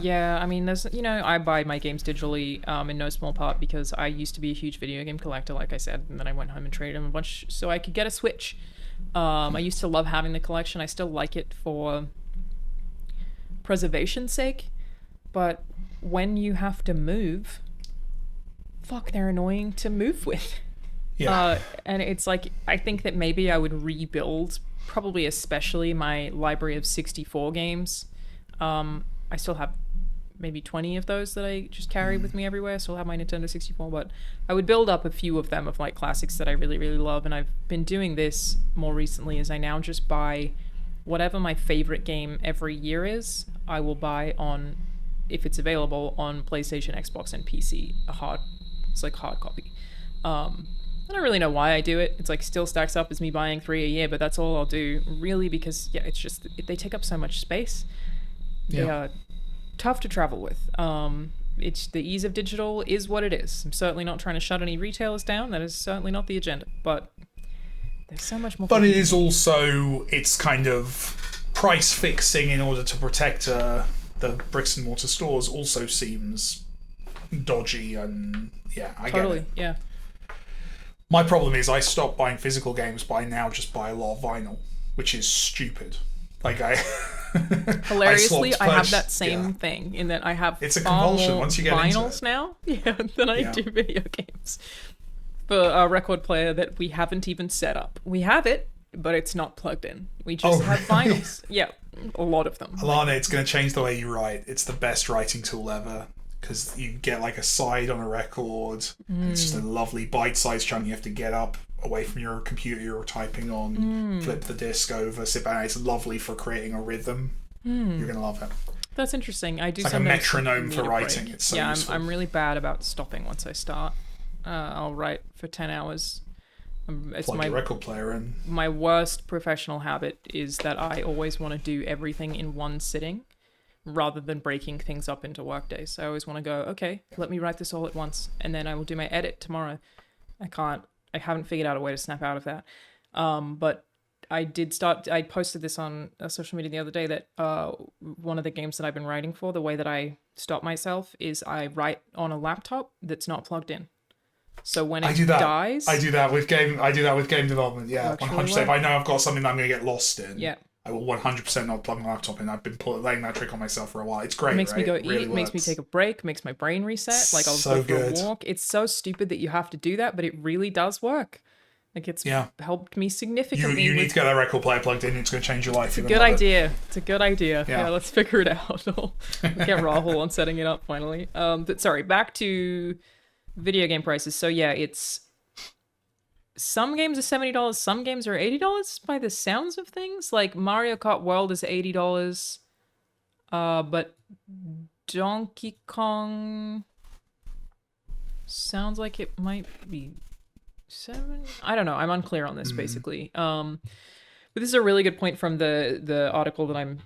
B: Yeah, I mean, there's I buy my games digitally in no small part because I used to be a huge video game collector, like I said, and then I went home and traded them a bunch so I could get a Switch. I used to love having the collection. I still like it for preservation's sake, but when you have to move, they're annoying to move with.
C: Yeah.
B: And it's like, I think that maybe I would rebuild, probably especially my library of 64 games. I still have maybe 20 of those that I just carry with me everywhere. I still have my Nintendo 64, but I would build up a few of them of like classics that I really, really love. And I've been doing this more recently as I now just buy whatever my favorite game every year is. I will buy on, if it's available, on PlayStation, Xbox, and PC, it's like hard copy. I don't really know why I do it. It's like still stacks up as me buying 3 a year, but that's all I'll do really because it's just, they take up so much space. They are tough to travel with. It's the ease of digital is what it is. I'm certainly not trying to shut any retailers down. That is certainly not the agenda. But there's so much more.
C: But it is also, it's kind of price fixing in order to protect the bricks and mortar stores also seems dodgy, and I get it.
B: Yeah.
C: My problem is I stopped buying physical games, but I now just buy a lot of vinyl, which is stupid. Like
B: hilariously, I have that same thing in that I have
C: it's a compulsion once you get
B: vinyls
C: into it.
B: Now, than I do video games. For a record player that we haven't even set up, we have it, but it's not plugged in. We just have vinyls. Yeah, a lot of them.
C: Alana, it's going to change the way you write. It's the best writing tool ever because you get like a side on a record. It's just a lovely bite-sized chunk you have to get up away from your computer you're typing on, flip the disc over, sit back. It's lovely for creating a rhythm. You're gonna love it.
B: That's interesting. I do.
C: It's like a metronome for writing. It's so useful.
B: I'm really bad about stopping once I start. I'll write for 10 hours. It's
C: plug your record player in.
B: My worst professional habit is that I always want to do everything in one sitting rather than breaking things up into work days. So I always want to go, okay, let me write this all at once, and then I will do my edit tomorrow. I haven't figured out a way to snap out of that. But I posted this on social media the other day that one of the games that I've been writing for, the way that I stop myself is I write on a laptop that's not plugged in. So when it dies...
C: I do that with game development, yeah. 100%. If I know I've got something that I'm going to get lost in, I will 100% not plug my laptop in. I've been laying that trick on myself for a while. It's great,
B: It makes me go eat,
C: really
B: makes me take a break, makes my brain reset. Like I'll go for a walk. It's so stupid that you have to do that, but it really does work. Like it's helped me significantly.
C: You need to get that record player plugged in. It's going to change your life.
B: It's a good idea. It's a good idea. Yeah, let's figure it out. We'll get Rahul on setting it up finally. But sorry, back to video game prices. So yeah, it's some games are $70, some games are $80 by the sounds of things. Like Mario Kart World is $80, but Donkey Kong sounds like it might be $7. I don't know. I'm unclear on this basically. But this is a really good point from the article that I'm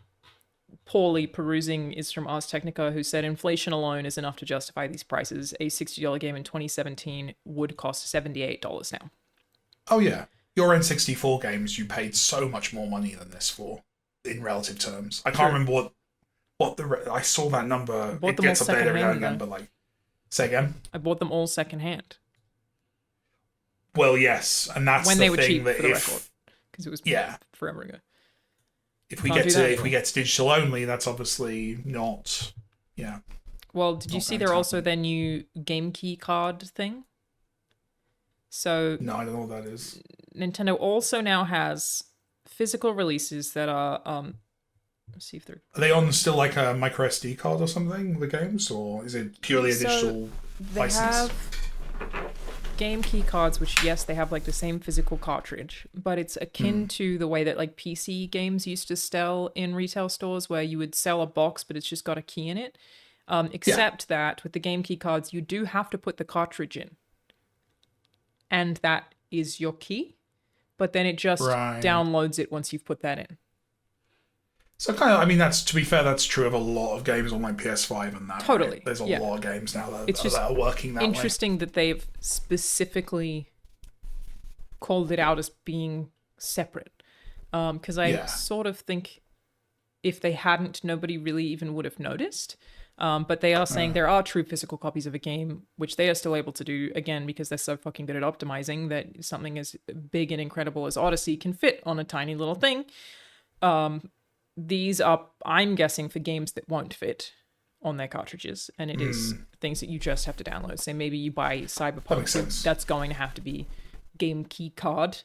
B: poorly perusing is from Ars Technica, who said inflation alone is enough to justify these prices. A $60 game in 2017 would cost $78 now.
C: Oh yeah, your N64 games you paid so much more money than this for, in relative terms. I can't remember what I saw that number. It gets updated every now and then, but like, say again.
B: I bought them all secondhand.
C: Well, yes, and that's
B: when
C: the
B: they were
C: thing
B: cheap
C: that
B: for the record, because it was forever ago.
C: If we get to digital only, that's obviously not. Yeah.
B: Well, did you see there also their new game key card thing? So
C: no, I don't know what that is.
B: Nintendo also now has physical releases that are let's see if they're...
C: Are they on still like a micro SD card or something, the games, or is it purely a digital license?
B: They have game key cards, which, yes, they have like the same physical cartridge, but it's akin to the way that like PC games used to sell in retail stores, where you would sell a box, but it's just got a key in it. Except that with the game key cards, you do have to put the cartridge in. And that is your key, but then it just downloads it once you've put that in.
C: So kind of, I mean, that's, to be fair, that's true of a lot of games on like PS5 and that.
B: Totally.
C: Right? There's a lot of games now that,
B: it's just
C: that are working that way.
B: Interesting that they've specifically called it out as being separate. Because I sort of think if they hadn't, nobody really even would have noticed. But they are saying there are true physical copies of a game, which they are still able to do, again, because they're so fucking good at optimizing, that something as big and incredible as Odyssey can fit on a tiny little thing. These are, I'm guessing, for games that won't fit on their cartridges, and it is things that you just have to download. So maybe you buy Cyberpunk, so that's going to have to be game key card.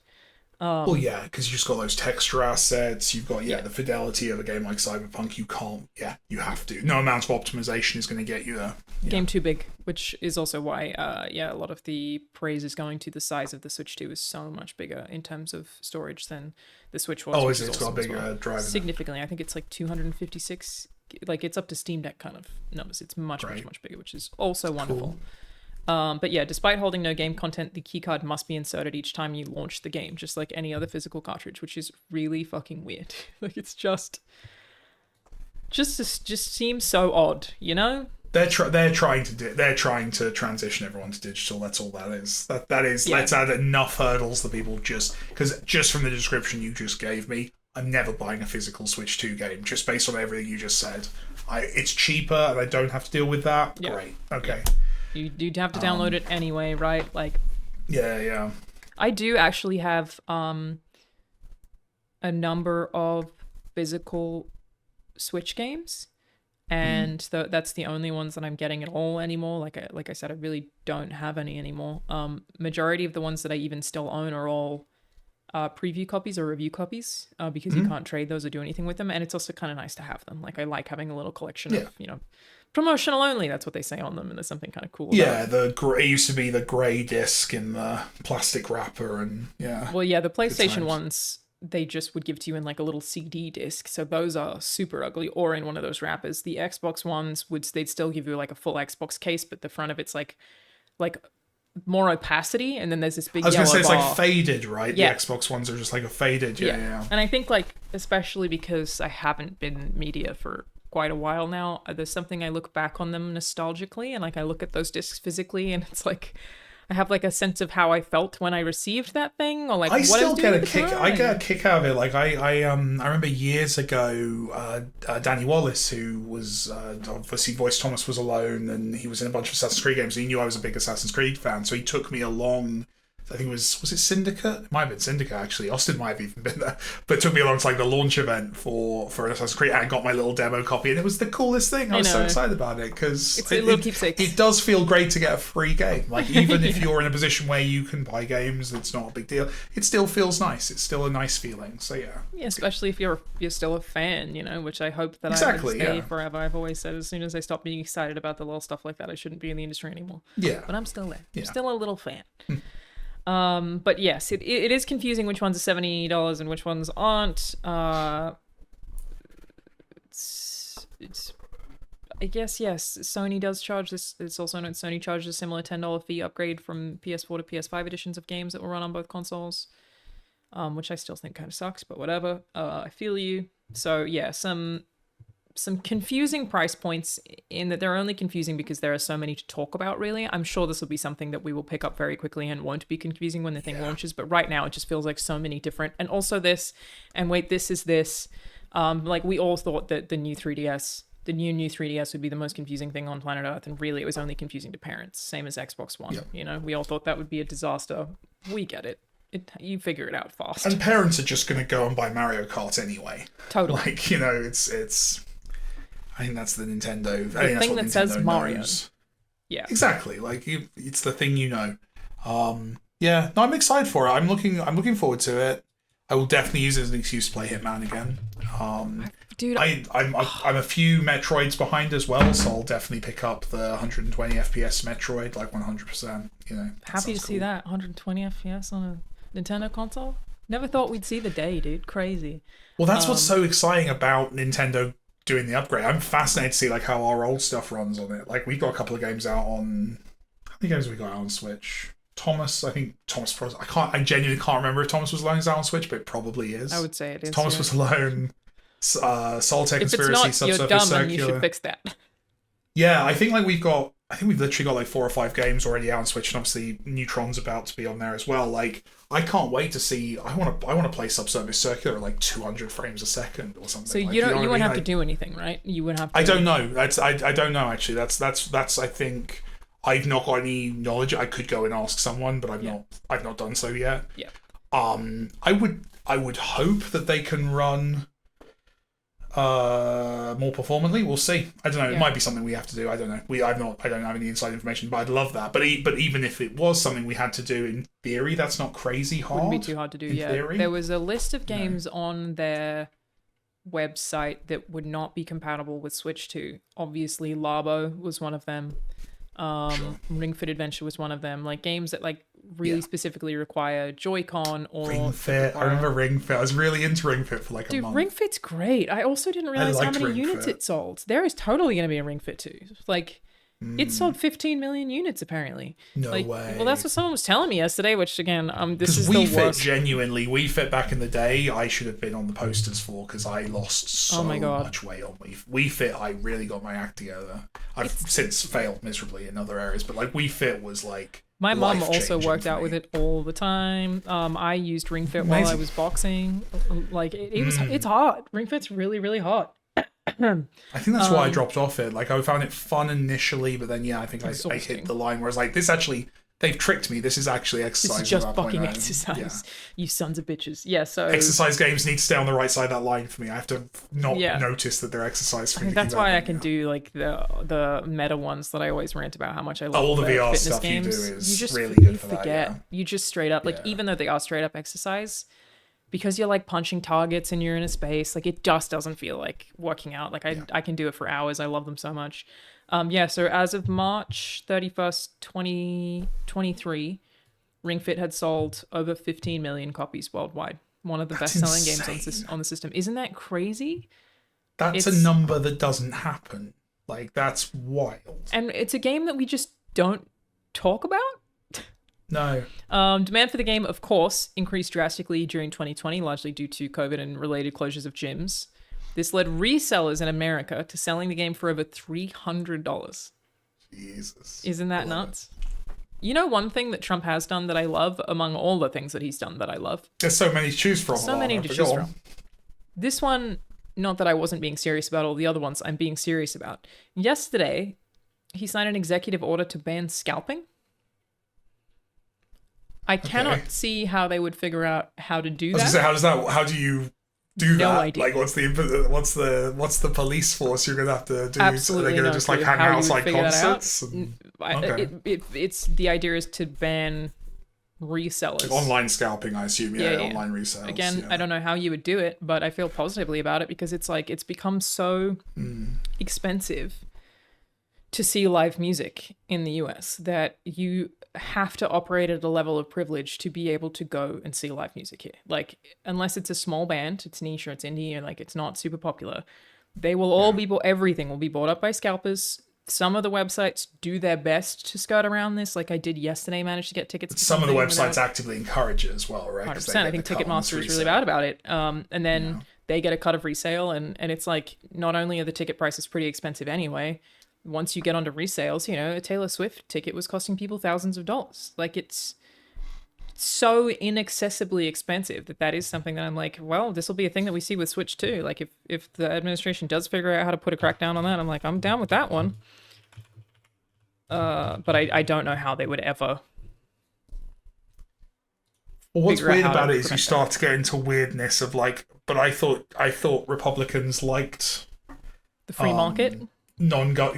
C: Well, yeah, because you just got those texture assets. You've got the fidelity of a game like Cyberpunk. You can't. You have to. No amount of optimization is going to get you there.
B: Game too big, which is also why a lot of the praise is going to the size of the Switch 2 is so much bigger in terms of storage than the Switch was.
C: Oh, is it? It's got a bigger drive.
B: Significantly. I think it's like 256. Like, it's up to Steam Deck kind of numbers. It's much bigger, which is also wonderful. Cool. But yeah, despite holding no game content, the keycard must be inserted each time you launch the game, just like any other physical cartridge, which is really fucking weird. Like, it's just seems so odd, you know?
C: They're trying to transition everyone to digital. That's all that is. That is. Let's add enough hurdles that people because just from the description you just gave me, I'm never buying a physical Switch 2 game just based on everything you just said. It's cheaper and I don't have to deal with that. Yeah. Great. Okay. Yeah.
B: You'd have to download it anyway, right? Like,
C: yeah.
B: I do actually have a number of physical Switch games, and that's the only ones that I'm getting at all anymore. Like I said, I really don't have any anymore. Majority of the ones that I even still own are all preview copies or review copies, because you can't trade those or do anything with them, and it's also kind of nice to have them. Like, I like having a little collection of, promotional only, that's what they say on them, and there's something kind of cool about it.
C: It used to be the grey disc in the plastic wrapper, and
B: well, the PlayStation ones, they just would give to you in like a little CD disc, so those are super ugly, or in one of those wrappers. The Xbox ones they'd still give you like a full Xbox case, but the front of it's like more opacity, and then there's this big yellow bar. I was gonna say it's
C: like faded, right? The Xbox ones are just like a faded, yeah.
B: And I think, like, especially because I haven't been media for quite a while now, there's something I look back on them nostalgically, and like I look at those discs physically, and it's like I have like a sense of how I felt when I received that thing, or like
C: I still get a kick. I get a kick out of it. Like I remember years ago, Danny Wallace, who was obviously voiced Thomas Was Alone, and he was in a bunch of Assassin's Creed games. He knew I was a big Assassin's Creed fan, so he took me along. I think was it Syndicate? It might have been Syndicate, actually. Austin might have even been there. But it took me along to like the launch event for Assassin's Creed, and I got my little demo copy, and it was the coolest thing. I was so excited about it, because
B: it's a little keepsake.
C: It does feel great to get a free game. Like, even if you're in a position where you can buy games, it's not a big deal. It still feels nice. It's still a nice feeling. So yeah.
B: Yeah, especially if you're still a fan, which I hope that I will stay forever. I've always said, as soon as I stop being excited about the little stuff like that, I shouldn't be in the industry anymore.
C: Yeah.
B: But I'm still there. I'm still a little fan. But yes, it is confusing which ones are $70 and which ones aren't. It's I guess, yes, Sony does charge this. It's also known Sony charges a similar $10 fee upgrade from PS4 to PS5 editions of games that will run on both consoles, which I still think kind of sucks, but whatever. I feel you. So yeah, some confusing price points, in that they're only confusing because there are so many to talk about, really. I'm sure this will be something that we will pick up very quickly and won't be confusing when the thing launches, but right now it just feels like so many different, and also this, and wait, this is this. Like, we all thought that the new 3DS, the new 3DS would be the most confusing thing on planet Earth, and really it was only confusing to parents, same as Xbox One. You know, we all thought that would be a disaster. We get it. You figure it out fast.
C: And parents are just going to go and buy Mario Kart anyway.
B: Totally.
C: Like, you know, it's. I think that's the Nintendo.
B: The thing that says Mario. Yeah.
C: Exactly. Like it's the thing you know. Yeah. No, I'm excited for it. I'm looking forward to it. I will definitely use it as an excuse to play Hitman again.
B: Dude,
C: I'm a few Metroids behind as well, so I'll definitely pick up the 120 FPS Metroid, like 100%. You know,
B: happy to see that 120 FPS on a Nintendo console. Never thought we'd see the day, dude. Crazy.
C: Well, that's what's so exciting about Nintendo doing the upgrade. I'm fascinated to see like how our old stuff runs on it. Like we've got a couple of games out on. How many games have we got out on Switch? I think Thomas. I genuinely can't remember if Thomas Was Alone is out on Switch, but it probably is.
B: I would say it is.
C: Thomas Was Alone. Solitaire
B: if
C: Conspiracy,
B: it's not, you're
C: Subsurface
B: dumb
C: Circular.
B: and you should fix that.
C: Yeah, I think we've literally got like 4 or 5 games already out on Switch, and obviously Neutron's about to be on there as well. Like, I can't wait to see. I want to play Subsurface Circular at like 200 frames a second or something.
B: So
C: like,
B: you wouldn't have to do anything, right? You wouldn't have to.
C: I don't know. I don't know actually. That's I think I've not got any knowledge. I could go and ask someone, but I've not done so yet.
B: Yeah.
C: I would hope that they can run more performantly. We'll see. I don't know. It might be something we have to do. I don't know. I don't have any inside information, but I'd love that. But even if it was something we had to do, in theory, that's not crazy hard.
B: Wouldn't be too hard to do. Yeah.
C: Theory.
B: There was a list of games on their website that would not be compatible with Switch 2. Obviously, Labo was one of them. Ring Fit Adventure was one of them. Like games that like really specifically require Joy-Con or
C: Ring Fit. I remember Ring Fit. I was really into Ring Fit for like a month.
B: Dude, Ring Fit's great. I also didn't realize how many units it sold. There is totally going to be a Ring Fit 2. Like, it sold 15 million units apparently.
C: No way.
B: Well, that's what someone was telling me yesterday. Which again, this is
C: Wii
B: the
C: Fit,
B: worst.
C: Genuinely, Wii Fit back in the day, I should have been on the posters for because I lost so much weight on Wii Fit. I really got my act together. I've since failed miserably in other areas, but like Wii Fit was like.
B: My mum also worked out with it all the time. I used Ring Fit while I was boxing. Like it's hard. Ring Fit's really, really hard.
C: I think that's why I dropped off it. Like I found it fun initially, but then I think I hit the line where I was like, this actually, they've tricked me. This is actually exercise.
B: This is just fucking exercise. Yeah. You sons of bitches. Yeah, so
C: exercise games need to stay on the right side of that line for me. I have to not notice that they're exercise for me.
B: That's why I can do like the meta ones that I always rant about how much I love.
C: All the VR
B: fitness
C: stuff
B: games.
C: you do is
B: just
C: really good for
B: forget.
C: that. Yeah.
B: You just straight up even though they are straight up exercise, because you're like punching targets and you're in a space, like it just doesn't feel like working out. Like I can do it for hours. I love them so much. So as of March 31st, 2023, Ring Fit had sold over 15 million copies worldwide. One of the best-selling games on the system. Isn't that crazy?
C: That's a number that doesn't happen. Like, that's wild.
B: And it's a game that we just don't talk about.
C: No.
B: Demand for the game, of course, increased drastically during 2020, largely due to COVID and related closures of gyms. This led resellers in America to selling the game for over $300.
C: Jesus.
B: Isn't that nuts? You know one thing that Trump has done that I love, among all the things that he's done that I love?
C: There's so many to choose from.
B: So many to choose from. This one, not that I wasn't being serious about all the other ones, I'm being serious about. Yesterday, he signed an executive order to ban scalping. I cannot see how they would figure out how to do that.
C: I was gonna say, how do you do that?
B: No idea.
C: Like, what's the police force you're gonna have to do?
B: Absolutely,
C: They're gonna just like hang out outside concerts.
B: It's the idea is to ban resellers.
C: Like online scalping, I assume. Yeah. Online resellers.
B: Again, I don't know how you would do it, but I feel positively about it because it's like it's become so expensive to see live music in the US that you have to operate at a level of privilege to be able to go and see live music here. Like, unless it's a small band, it's niche or it's indie or like it's not super popular, they will all everything will be bought up by scalpers. Some of the websites do their best to skirt around this. Like I did yesterday, managed to get tickets. To
C: some of the websites actively encourage it as well, right?
B: 100%. I think Ticketmaster is really bad about it. And then they get a cut of resale, and it's like not only are the ticket prices pretty expensive anyway, once you get onto resales, a Taylor Swift ticket was costing people thousands of dollars. Like it's so inaccessibly expensive that is something that I'm like, well, this will be a thing that we see with Switch too. Like if the administration does figure out how to put a crackdown on that, I'm like, I'm down with that one. But I don't know how they would ever.
C: Well, what's weird about it is you start to get into weirdness of like, but I thought Republicans liked
B: the free market,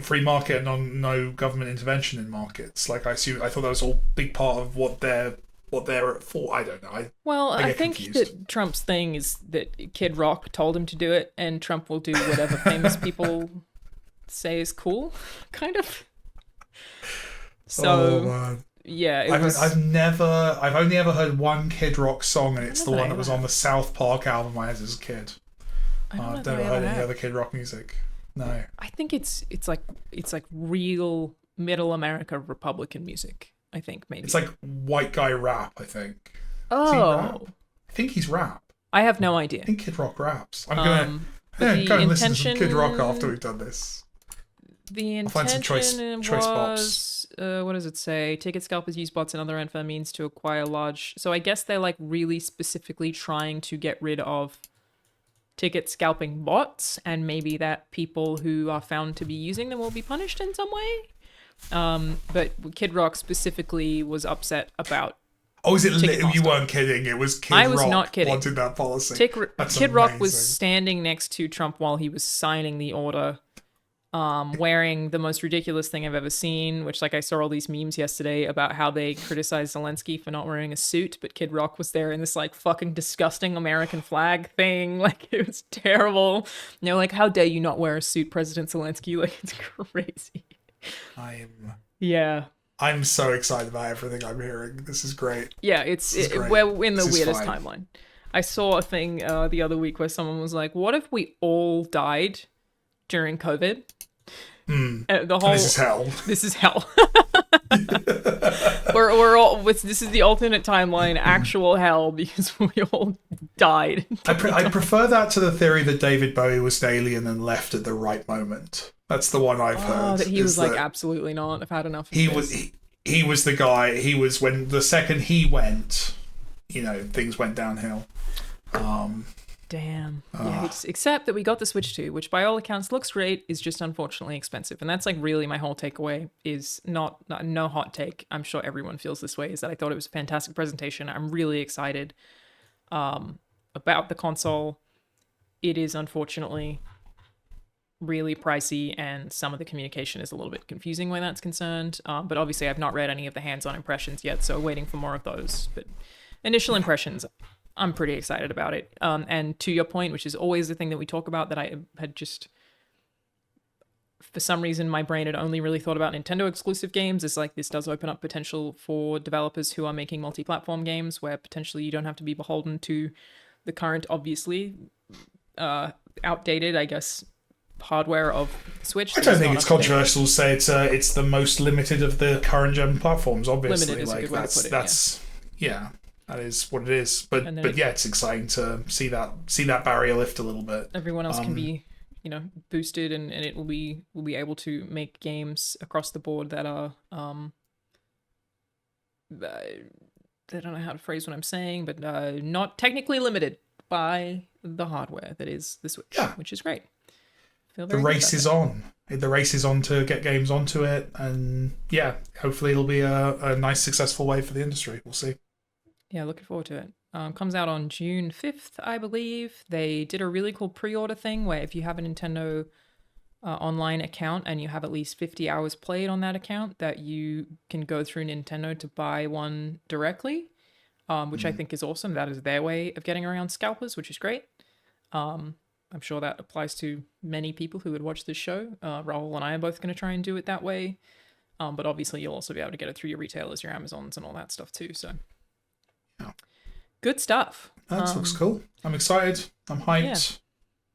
C: free market, no government intervention in markets. Like I thought that was all big part of what they're for. I don't know.
B: I think that Trump's thing is that Kid Rock told him to do it, and Trump will do whatever famous people say is cool, kind of. So yeah,
C: I've only ever heard one Kid Rock song, and it's the one that was on the South Park album I had as a kid. I've never heard any other Kid Rock music. No.
B: I think it's like real middle America Republican music. I think maybe
C: it's like white guy rap. I think.
B: Oh,
C: I think he's rap.
B: I have no idea.
C: I think Kid Rock raps. I'm gonna go and listen to some Kid Rock after we've done this.
B: The intention
C: I'll find some choice
B: was, what does it say? Ticket scalpers use bots and other unfair means to acquire large... So I guess they're like really specifically trying to get rid of ticket scalping bots, and maybe that people who are found to be using them will be punished in some way. But Kid Rock specifically was upset about...
C: Oh, is it? You weren't kidding. It was Kid Rock.
B: I was not kidding.
C: Wanted that policy.
B: Kid Rock was standing next to Trump while he was signing the order. Wearing the most ridiculous thing I've ever seen, which like I saw all these memes yesterday about how they criticized Zelensky for not wearing a suit, but Kid Rock was there in this like fucking disgusting American flag thing. Like it was terrible. Like, how dare you not wear a suit, President Zelensky? Like, it's crazy.
C: I'm so excited about everything I'm hearing. This is great.
B: Yeah, we're in the weirdest timeline. I saw a thing the other week where someone was like, what if we all died during COVID?
C: This is hell.
B: This is hell. we're all. This is the alternate timeline, actual hell, because we all died.
C: I prefer that to the theory that David Bowie was an alien and left at the right moment. That's the one I've heard.
B: That he was like, absolutely not. I've had enough.
C: He was the guy. He was when the second he went, things went downhill.
B: Damn. Yeah, except that we got the Switch 2, which by all accounts looks great, is just unfortunately expensive. And that's like really my whole takeaway is no hot take. I'm sure everyone feels this way, is that I thought it was a fantastic presentation. I'm really excited about the console. It is unfortunately really pricey, and some of the communication is a little bit confusing when that's concerned. But obviously I've not read any of the hands-on impressions yet, so waiting for more of those. But initial impressions, I'm pretty excited about it. And to your point, which is always the thing that we talk about, that I had just, for some reason, my brain had only really thought about Nintendo exclusive games, is like this does open up potential for developers who are making multi-platform games where potentially you don't have to be beholden to the current, obviously, outdated, I guess, hardware of Switch.
C: I don't think it's controversial to say it's the most limited of the current gen platforms, obviously.
B: Limited is a good way to put it,
C: that's that is what it is. But it's exciting to see that barrier lift a little bit.
B: Everyone else can be, boosted, and it will be able to make games across the board that are I don't know how to phrase what I'm saying, but not technically limited by the hardware that is the Switch, which is great.
C: The race is on. The race is on to get games onto it, and hopefully it'll be a nice, successful way for the industry. We'll see.
B: Yeah, looking forward to it. Comes out on June 5th, I believe. They did a really cool pre-order thing where if you have a Nintendo online account and you have at least 50 hours played on that account, that you can go through Nintendo to buy one directly, which I think is awesome. That is their way of getting around scalpers, which is great. I'm sure that applies to many people who would watch this show. Rahul and I are both going to try and do it that way. But obviously you'll also be able to get it through your retailers, your Amazons and all that stuff too. So good stuff.
C: That looks cool. I'm excited. I'm hyped.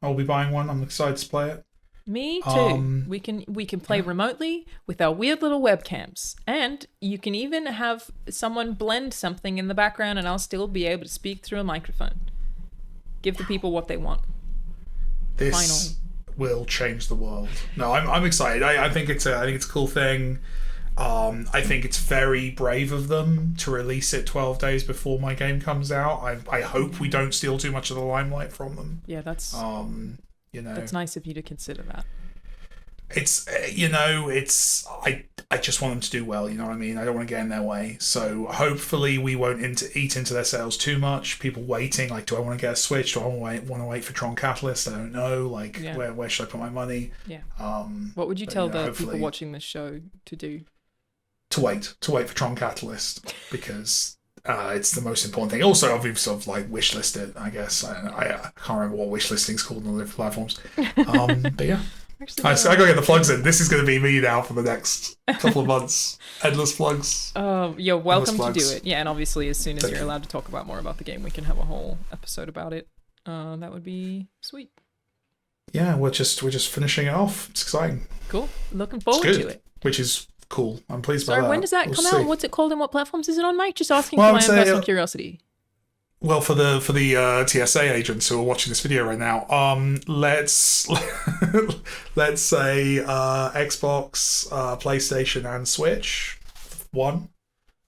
C: I'll be buying one. I'm excited to play it.
B: Me too. We can play remotely with our weird little webcams, and you can even have someone blend something in the background, and I'll still be able to speak through a microphone. Give the people what they want.
C: This will change the world. No, I'm excited. I think it's a cool thing. I think it's very brave of them to release it 12 days before my game comes out. I hope we don't steal too much of the limelight from them.
B: Yeah, that's that's nice of you to consider that.
C: It's I just want them to do well, you know what I mean? I don't want to get in their way. So hopefully we won't eat into their sales too much. People waiting, like, do I want to get a Switch? Do I want to wait for Tron Catalyst? I don't know. Like, where should I put my money?
B: Yeah. What would you tell the people watching this show to do?
C: To wait for Tron Catalyst, because it's the most important thing. Also, I've sort of like wishlist it, I guess. I can't remember what wishlisting's called on the different platforms. But yeah. Actually, I gotta get the plugs in. This is gonna be me now for the next couple of months. Endless plugs.
B: You're welcome to do it. Yeah, and obviously as soon as you're allowed to talk about more about the game, we can have a whole episode about it. That would be sweet.
C: Yeah, we're just finishing it off. It's exciting.
B: Cool. Looking forward to it.
C: Which is cool. I'm pleased by that.
B: Sorry, when does that come out? What's it called and what platforms is it on, Mike? Just asking for my own personal curiosity.
C: Well, for the TSA agents who are watching this video right now, let's say Xbox, PlayStation, and Switch One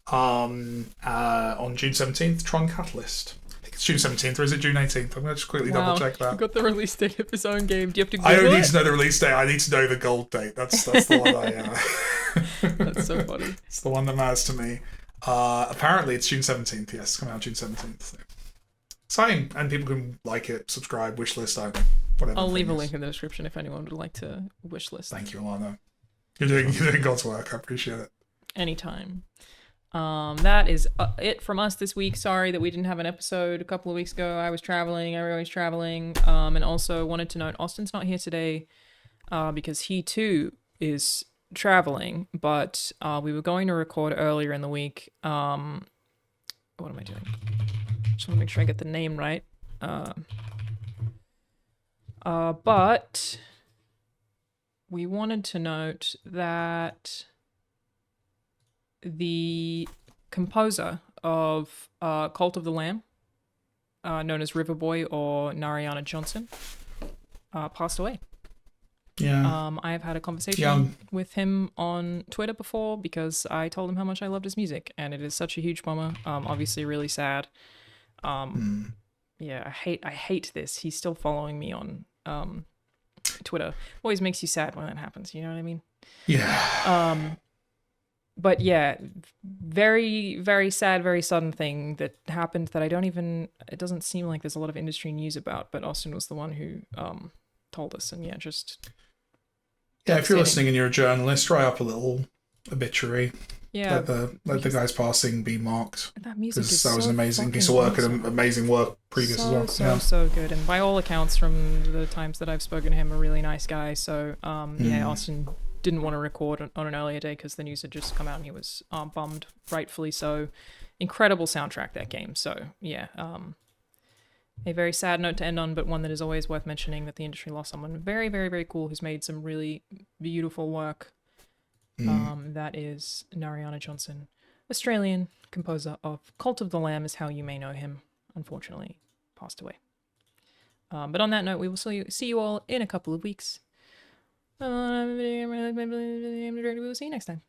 C: on June 17th. Tron Catalyst. I think it's June 17th, or is it June 18th? I'm gonna just quickly double check that.
B: You got the release date of his own game. Do you have to Google
C: I don't need to know the release date. I need to know the gold date. That's the one
B: That's so funny.
C: It's the one that matters to me. Apparently it's June 17th. Yes, it's coming out June 17th. So. Exciting, and people can like it, subscribe, wishlist, whatever.
B: I'll leave a link in the description if anyone would like to wishlist.
C: Thank you, Alana. You're doing God's work. I appreciate it.
B: Anytime. That is it from us this week. Sorry that we didn't have an episode a couple of weeks ago. I was traveling. Everybody's traveling. And also wanted to note Austin's not here today because he too is traveling. But we were going to record earlier in the week. What am I doing? Just want to make sure I get the name right. But we wanted to note that the composer of Cult of the Lamb, known as Riverboy or Nariana Johnson, passed away.
C: Yeah.
B: I have had a conversation with him on Twitter before because I told him how much I loved his music, and it is such a huge bummer. Obviously really sad. Yeah, I hate this. He's still following me on Twitter. Always makes you sad when that happens, you know what I mean?
C: Yeah.
B: But yeah, very, very sad, very sudden thing that happened that it doesn't seem like there's a lot of industry news about, but Austin was the one who told us, and yeah, just...
C: Yeah, if you're listening and you're a journalist, write up a little obituary.
B: Yeah.
C: Let the guy's passing be marked.
B: That music is
C: that was
B: so
C: an amazing piece of work and amazing work previous as well.
B: So good. And by all accounts, from the times that I've spoken to him, a really nice guy. So, yeah, Austin didn't want to record on an earlier day because the news had just come out and he was bummed, rightfully so. Incredible soundtrack, that game. So, yeah, a very sad note to end on, but one that is always worth mentioning, that the industry lost someone very, very, very cool who's made some really beautiful work. That is Nariana Johnson, Australian composer of Cult of the Lamb is how you may know him, unfortunately passed away. But on that note, we will see you all in a couple of weeks. We will see you next time.